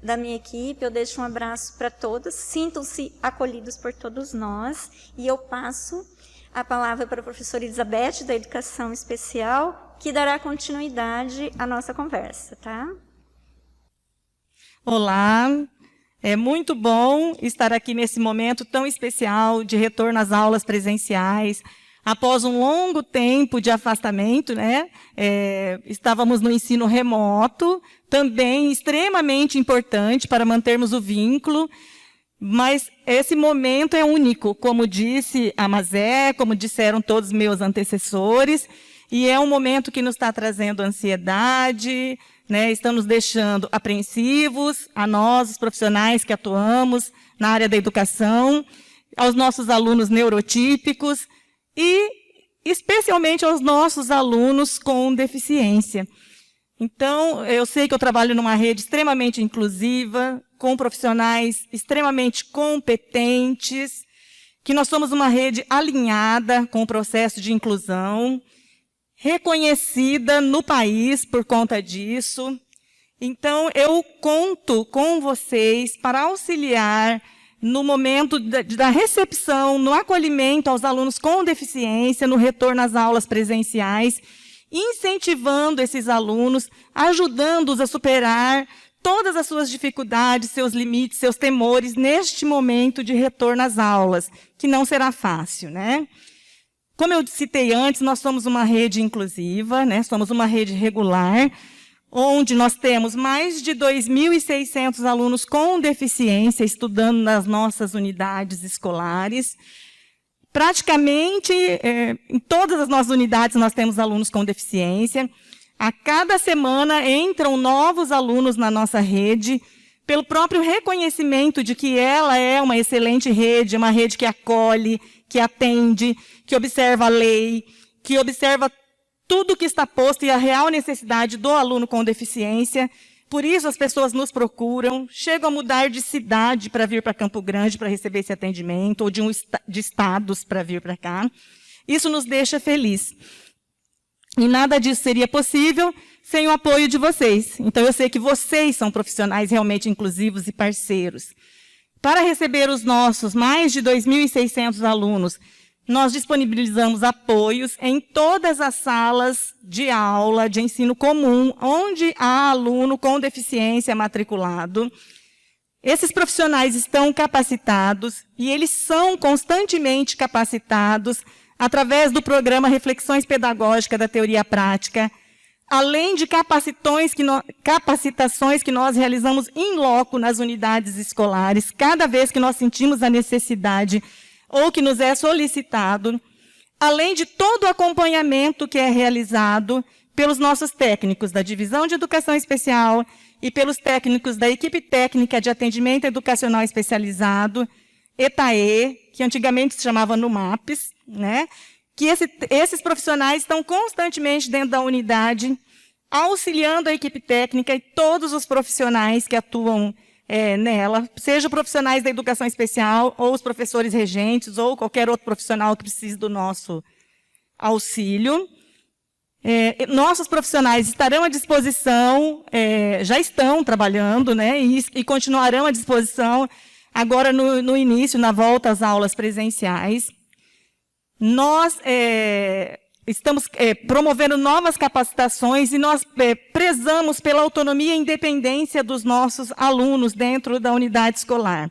da minha equipe, eu deixo um abraço para todos, sintam-se acolhidos por todos nós, e eu passo a palavra para a professora Elizabeth, da Educação Especial, que dará continuidade à nossa conversa, tá? Olá, é muito bom estar aqui nesse momento tão especial de retorno às aulas presenciais. Após um longo tempo de afastamento, né, estávamos no ensino remoto, também extremamente importante para mantermos o vínculo, mas esse momento é único, como disse a Mazé, como disseram todos os meus antecessores, e é um momento que nos está trazendo ansiedade, né, estão nos deixando apreensivos, a nós, os profissionais que atuamos na área da educação, aos nossos alunos neurotípicos e, especialmente, aos nossos alunos com deficiência. Então, eu sei que eu trabalho numa rede extremamente inclusiva, com profissionais extremamente competentes, que nós somos uma rede alinhada com o processo de inclusão, reconhecida no país por conta disso. Então, eu conto com vocês para auxiliar no momento da recepção, no acolhimento aos alunos com deficiência, no retorno às aulas presenciais, incentivando esses alunos, ajudando-os a superar todas as suas dificuldades, seus limites, seus temores, neste momento de retorno às aulas, que não será fácil, né? Como eu citei antes, nós somos uma rede inclusiva, né? Somos uma rede regular, onde nós temos mais de 2.600 alunos com deficiência estudando nas nossas unidades escolares. Praticamente, em todas as nossas unidades, nós temos alunos com deficiência. A cada semana entram novos alunos na nossa rede, pelo próprio reconhecimento de que ela é uma excelente rede, uma rede que acolhe, que atende, que observa a lei, que observa tudo o que está posto e a real necessidade do aluno com deficiência. Por isso as pessoas nos procuram, chegam a mudar de cidade para vir para Campo Grande para receber esse atendimento, ou de estados para vir para cá. Isso nos deixa felizes. E nada disso seria possível sem o apoio de vocês. Então, eu sei que vocês são profissionais realmente inclusivos e parceiros. Para receber os nossos mais de 2.600 alunos, nós disponibilizamos apoios em todas as salas de aula de ensino comum, onde há aluno com deficiência matriculado. Esses profissionais estão capacitados e eles são constantemente capacitados através do programa Reflexões Pedagógicas da Teoria Prática, além de capacitações que nós realizamos in loco nas unidades escolares, cada vez que nós sentimos a necessidade ou que nos é solicitado, além de todo o acompanhamento que é realizado pelos nossos técnicos da Divisão de Educação Especial e pelos técnicos da Equipe Técnica de Atendimento Educacional Especializado, ETAE, que antigamente se chamava NUMAPES, né? Que esses profissionais estão constantemente dentro da unidade, auxiliando a equipe técnica e todos os profissionais que atuam nela, seja profissionais da educação especial, ou os professores regentes, ou qualquer outro profissional que precise do nosso auxílio. Nossos profissionais estarão à disposição, já estão trabalhando, né, e continuarão à disposição agora no início, na volta às aulas presenciais. Nós estamos promovendo novas capacitações e nós prezamos pela autonomia e independência dos nossos alunos dentro da unidade escolar.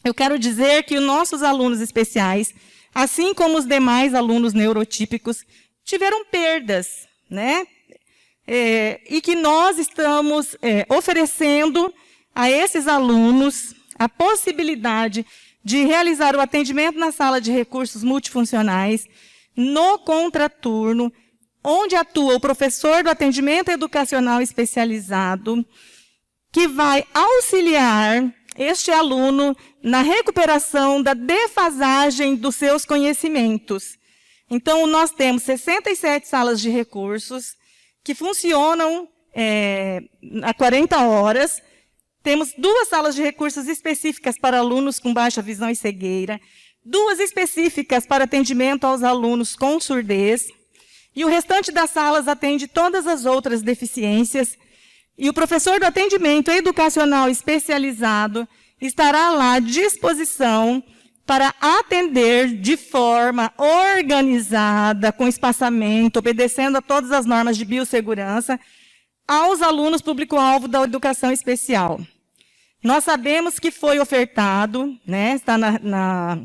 Eu quero dizer que os nossos alunos especiais, assim como os demais alunos neurotípicos, tiveram perdas, né? E que nós estamos oferecendo a esses alunos a possibilidade de realizar o atendimento na sala de recursos multifuncionais, no contraturno, onde atua o professor do atendimento educacional especializado, que vai auxiliar este aluno na recuperação da defasagem dos seus conhecimentos. Então, nós temos 67 salas de recursos que funcionam a 40 horas. Temos 2 salas de recursos específicas para alunos com baixa visão e cegueira, 2 específicas para atendimento aos alunos com surdez, e o restante das salas atende todas as outras deficiências, e o professor do atendimento educacional especializado estará lá à disposição para atender de forma organizada, com espaçamento, obedecendo a todas as normas de biossegurança, aos alunos público-alvo da educação especial. Nós sabemos que foi ofertado, né, está na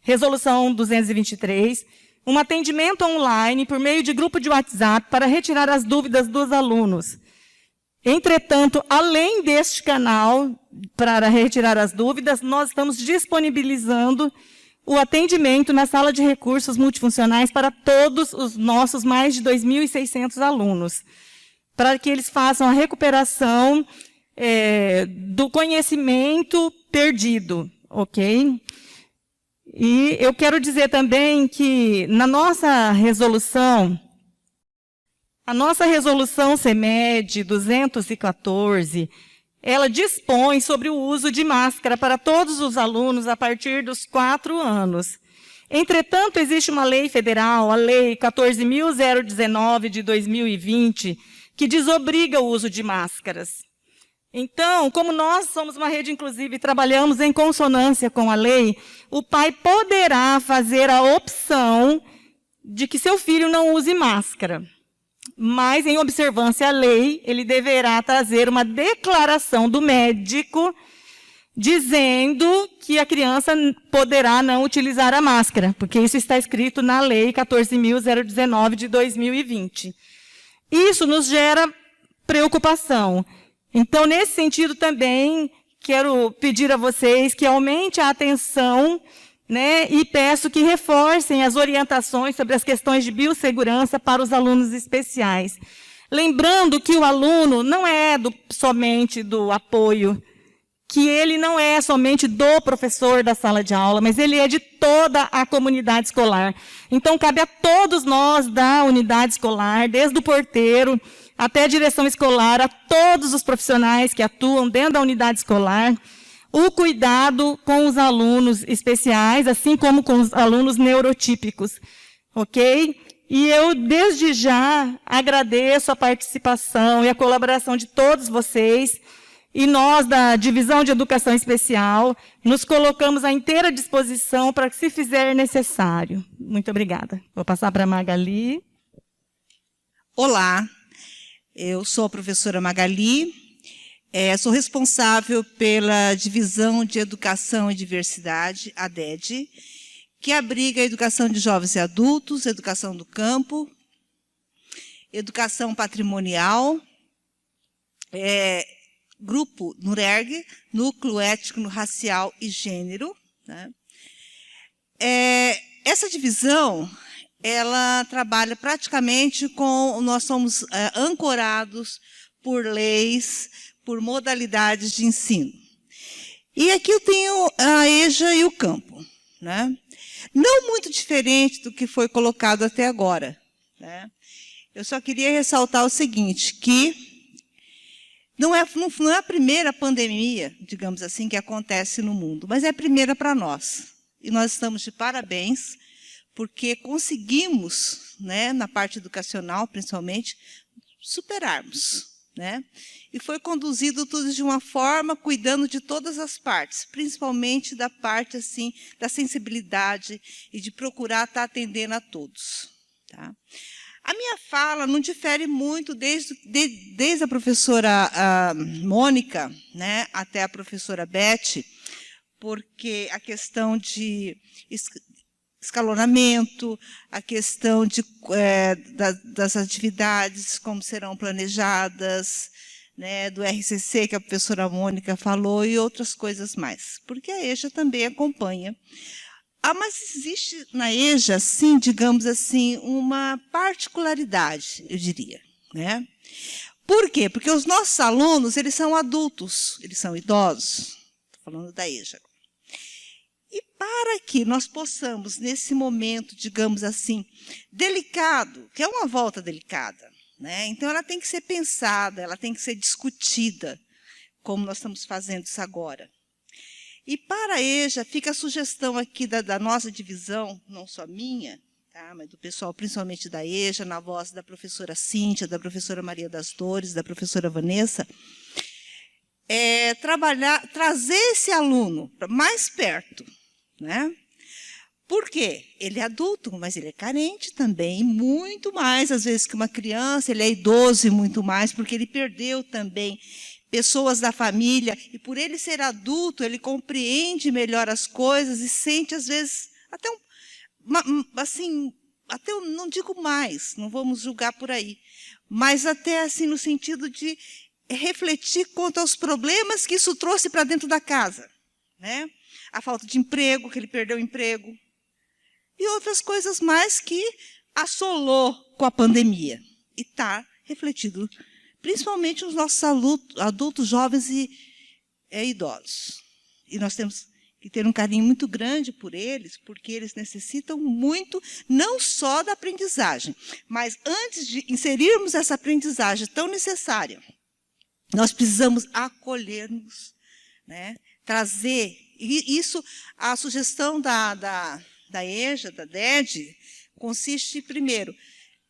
Resolução 223, um atendimento online por meio de grupo de WhatsApp para retirar as dúvidas dos alunos. Entretanto, além deste canal para retirar as dúvidas, nós estamos disponibilizando o atendimento na sala de recursos multifuncionais para todos os nossos mais de 2.600 alunos, para que eles façam a recuperação do conhecimento perdido, ok? E eu quero dizer também que na nossa resolução, a nossa resolução CEMED 214, ela dispõe sobre o uso de máscara para todos os alunos a partir dos 4 anos. Entretanto, existe uma lei federal, a Lei 14.019 de 2020, que desobriga o uso de máscaras. Então, como nós somos uma rede inclusiva e trabalhamos em consonância com a lei, o pai poderá fazer a opção de que seu filho não use máscara. Mas, em observância à lei, ele deverá trazer uma declaração do médico dizendo que a criança poderá não utilizar a máscara, porque isso está escrito na Lei 14.019 de 2020. Isso nos gera preocupação. Então, nesse sentido também, quero pedir a vocês que aumente a atenção, né, e peço que reforcem as orientações sobre as questões de biossegurança para os alunos especiais. Lembrando que o aluno não é somente do apoio, que ele não é somente do professor da sala de aula, mas ele é de toda a comunidade escolar. Então, cabe a todos nós da unidade escolar, desde o porteiro até a direção escolar, a todos os profissionais que atuam dentro da unidade escolar, o cuidado com os alunos especiais, assim como com os alunos neurotípicos, ok? E eu, desde já, agradeço a participação e a colaboração de todos vocês, e nós, da Divisão de Educação Especial, nos colocamos à inteira disposição para que se fizer necessário. Muito obrigada. Vou passar para a Magali. Olá, eu sou a professora Magali, Sou responsável pela Divisão de Educação e Diversidade, a DED, que abriga a educação de jovens e adultos, educação do campo, educação patrimonial, grupo NURERG, Núcleo Étnico, Racial e Gênero. Né? Essa divisão, ela trabalha praticamente com... Nós somos ancorados por leis, por modalidades de ensino. E aqui eu tenho a EJA e o campo. Né? Não muito diferente do que foi colocado até agora. Né? Eu só queria ressaltar o seguinte, que não é a primeira pandemia, digamos assim, que acontece no mundo, mas é a primeira para nós. E nós estamos de parabéns, porque conseguimos, né, na parte educacional, principalmente, superarmos. Né? E foi conduzido tudo de uma forma, cuidando de todas as partes, principalmente da parte assim, da sensibilidade e de procurar estar atendendo a todos. Tá? A minha fala não difere muito desde a professora Mônica, né, até a professora Beth, porque a questão de escalonamento, a questão das atividades, como serão planejadas, né, do RCC, que a professora Mônica falou, e outras coisas mais, porque a EJA também acompanha. Mas existe na EJA, sim, digamos assim, uma particularidade, eu diria. Né? Por quê? Porque os nossos alunos, eles são adultos, eles são idosos. Estou falando da EJA. E para que nós possamos, nesse momento, digamos assim, delicado, que é uma volta delicada, né? Então ela tem que ser pensada, ela tem que ser discutida, como nós estamos fazendo isso agora. E para a EJA, fica a sugestão aqui da nossa divisão, não só minha, tá, mas do pessoal, principalmente da EJA, na voz da professora Cíntia, da professora Maria das Dores, da professora Vanessa, trazer esse aluno mais perto. Né? Por quê? Ele é adulto, mas ele é carente também, muito mais, às vezes, que uma criança, ele é idoso e muito mais, porque ele perdeu também pessoas da família, e por ele ser adulto, ele compreende melhor as coisas e sente, às vezes, até até eu não digo mais, não vamos julgar por aí, mas até assim no sentido de refletir quanto aos problemas que isso trouxe para dentro da casa. Né? A falta de emprego, que ele perdeu o emprego, e outras coisas mais que assolou com a pandemia. E está refletido, principalmente os nossos adultos, jovens e idosos. E nós temos que ter um carinho muito grande por eles, porque eles necessitam muito, não só da aprendizagem, mas antes de inserirmos essa aprendizagem tão necessária, nós precisamos acolher-nos, né? Trazer, e isso, a sugestão da EJA, da DED, consiste, primeiro,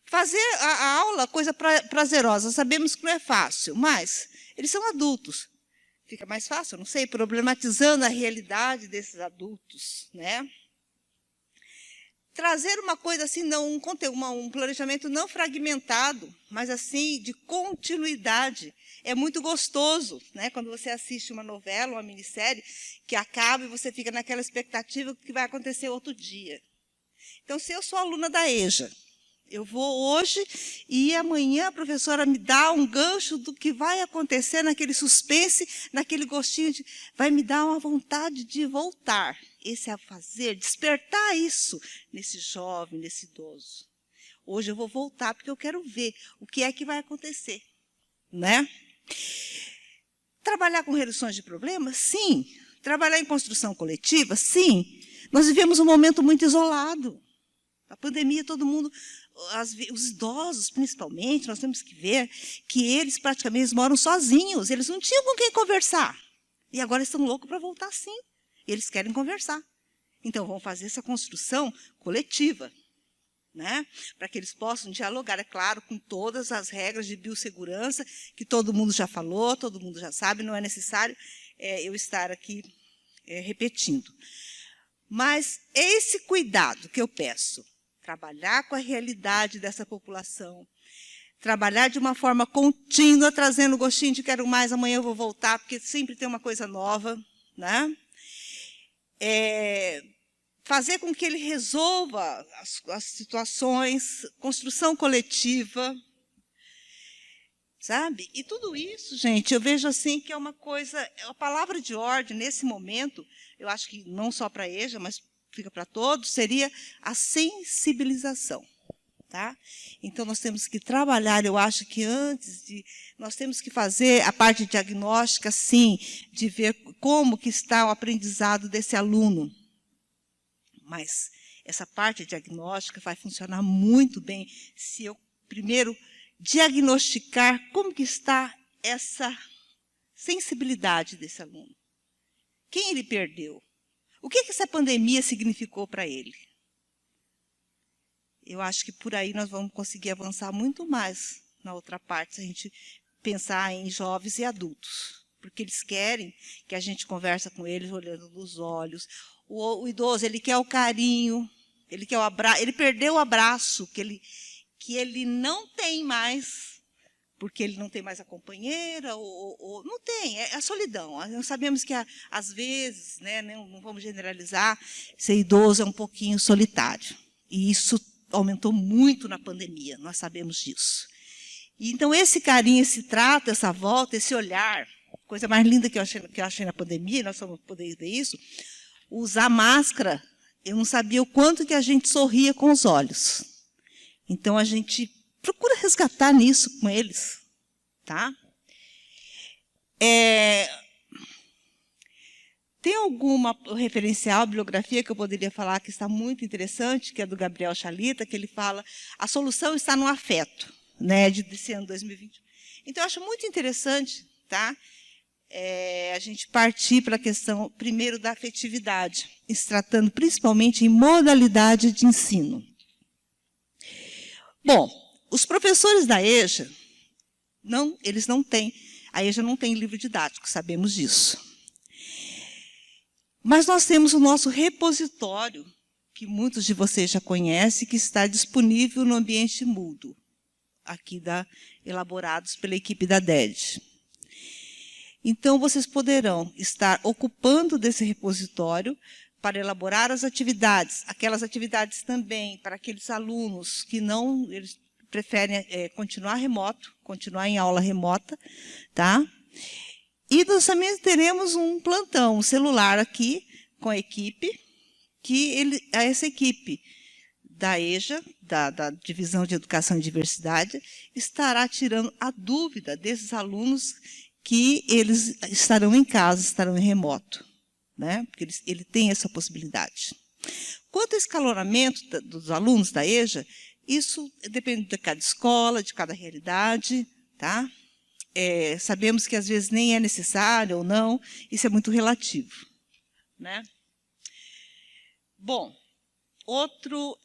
fazer a aula coisa prazerosa. Sabemos que não é fácil, mas eles são adultos. Fica mais fácil, não sei, problematizando a realidade desses adultos. Né? Trazer uma coisa assim, um planejamento não fragmentado, mas assim, de continuidade. É muito gostoso, né, quando você assiste uma novela, uma minissérie, que acaba e você fica naquela expectativa que vai acontecer outro dia. Então, se eu sou aluna da EJA, eu vou hoje e amanhã a professora me dá um gancho do que vai acontecer naquele suspense, naquele gostinho, vai me dar uma vontade de voltar. Esse é fazer, despertar isso nesse jovem, nesse idoso. Hoje eu vou voltar porque eu quero ver o que é que vai acontecer. Né? Trabalhar com reduções de problemas? Sim. Trabalhar em construção coletiva? Sim. Nós vivemos um momento muito isolado. A pandemia, todo mundo, os idosos principalmente, nós temos que ver que eles praticamente moram sozinhos, eles não tinham com quem conversar. E agora estão loucos para voltar sim. Eles querem conversar. Então, vamos fazer essa construção coletiva. Né? Para que eles possam dialogar, é claro, com todas as regras de biossegurança, que todo mundo já falou, todo mundo já sabe, não é necessário eu estar aqui repetindo. Mas esse cuidado que eu peço, trabalhar com a realidade dessa população, trabalhar de uma forma contínua, trazendo gostinho de quero mais, amanhã eu vou voltar, porque sempre tem uma coisa nova, né? Fazer com que ele resolva as situações, construção coletiva, sabe? E tudo isso, gente, eu vejo assim que é uma coisa, a palavra de ordem nesse momento, eu acho que não só para a EJA, mas fica para todos, seria a sensibilização. Tá? Então, nós temos que trabalhar, eu acho que nós temos que fazer a parte diagnóstica, sim, de ver como que está o aprendizado desse aluno. Mas essa parte diagnóstica vai funcionar muito bem se eu primeiro diagnosticar como que está essa sensibilidade desse aluno. Quem ele perdeu? O que essa pandemia significou para ele? Eu acho que por aí nós vamos conseguir avançar muito mais na outra parte, se a gente pensar em jovens e adultos. Porque eles querem que a gente converse com eles olhando nos olhos. O idoso, ele quer o carinho, ele quer o abraço, ele perdeu o abraço que ele não tem mais, porque ele não tem mais a companheira, ou não tem, é a solidão. Nós sabemos que, às vezes, né, não vamos generalizar, ser idoso é um pouquinho solitário. E isso aumentou muito na pandemia, nós sabemos disso. E, então, esse carinho, esse trato, essa volta, esse olhar, coisa mais linda que eu achei na pandemia, nós vamos poder ver isso, usar máscara, eu não sabia o quanto que a gente sorria com os olhos. Então, a gente procura resgatar nisso com eles. Tá? Tem alguma referencial, bibliografia que eu poderia falar que está muito interessante, que é do Gabriel Chalita, que ele fala a solução está no afeto, né, desse ano 2020. Então, eu acho muito interessante, tá, a gente partir para a questão, primeiro, da afetividade, se tratando principalmente em modalidade de ensino. Bom, os professores da EJA, eles não têm, a EJA não tem livro didático, sabemos disso. Mas nós temos o nosso repositório, que muitos de vocês já conhecem, que está disponível no ambiente Moodle, aqui elaborados pela equipe da DED. Então, vocês poderão estar ocupando desse repositório para elaborar as atividades, aquelas atividades também para aqueles alunos que eles preferem continuar remoto, continuar em aula remota, tá? E nós também teremos um plantão, um celular aqui com a equipe, essa equipe da EJA, da Divisão de Educação e Diversidade, estará tirando a dúvida desses alunos que eles estarão em casa, estarão em remoto, né? Porque ele tem essa possibilidade. Quanto ao escalonamento dos alunos da EJA, isso depende de cada escola, de cada realidade, tá? Sabemos que às vezes nem é necessário ou não, isso é muito relativo, né? Bom, outro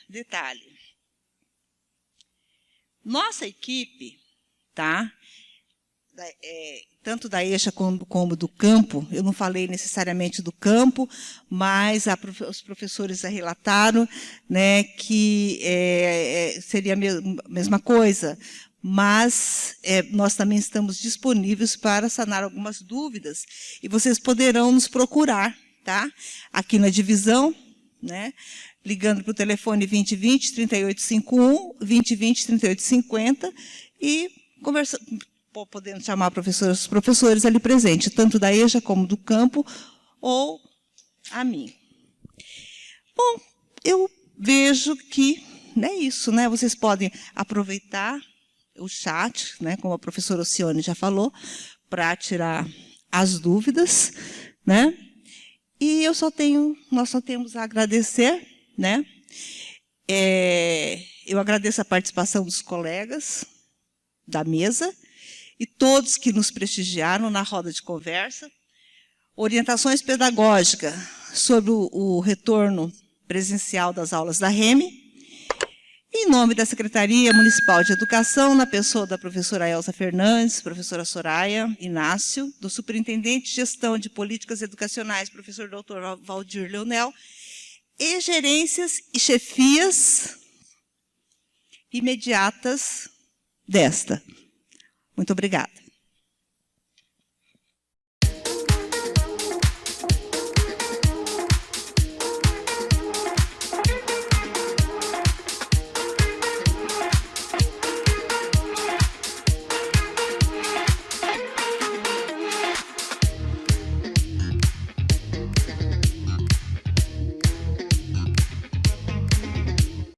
detalhe. Nossa equipe, tá? Tanto da EJA como do campo, eu não falei necessariamente do campo, mas os professores já relataram, né, que seria a mesma coisa. Mas nós também estamos disponíveis para sanar algumas dúvidas e vocês poderão nos procurar, tá? Aqui na divisão, né? Ligando para o telefone 2020-3851, 2020-3850 e podendo chamar os professores ali presentes, tanto da EJA como do campo, ou a mim. Bom, eu vejo que é isso, né? Vocês podem aproveitar o chat, né, como a professora Ocione já falou, para tirar as dúvidas, né? E nós só temos a agradecer, né? Eu agradeço a participação dos colegas da mesa e todos que nos prestigiaram na roda de conversa. Orientações pedagógicas sobre o retorno presencial das aulas da REME. Em nome da Secretaria Municipal de Educação, na pessoa da professora Elza Fernandes, professora Soraya Inácio, do Superintendente de Gestão de Políticas Educacionais, professor Dr. Valdir Leonel, e gerências e chefias imediatas desta. Muito obrigada.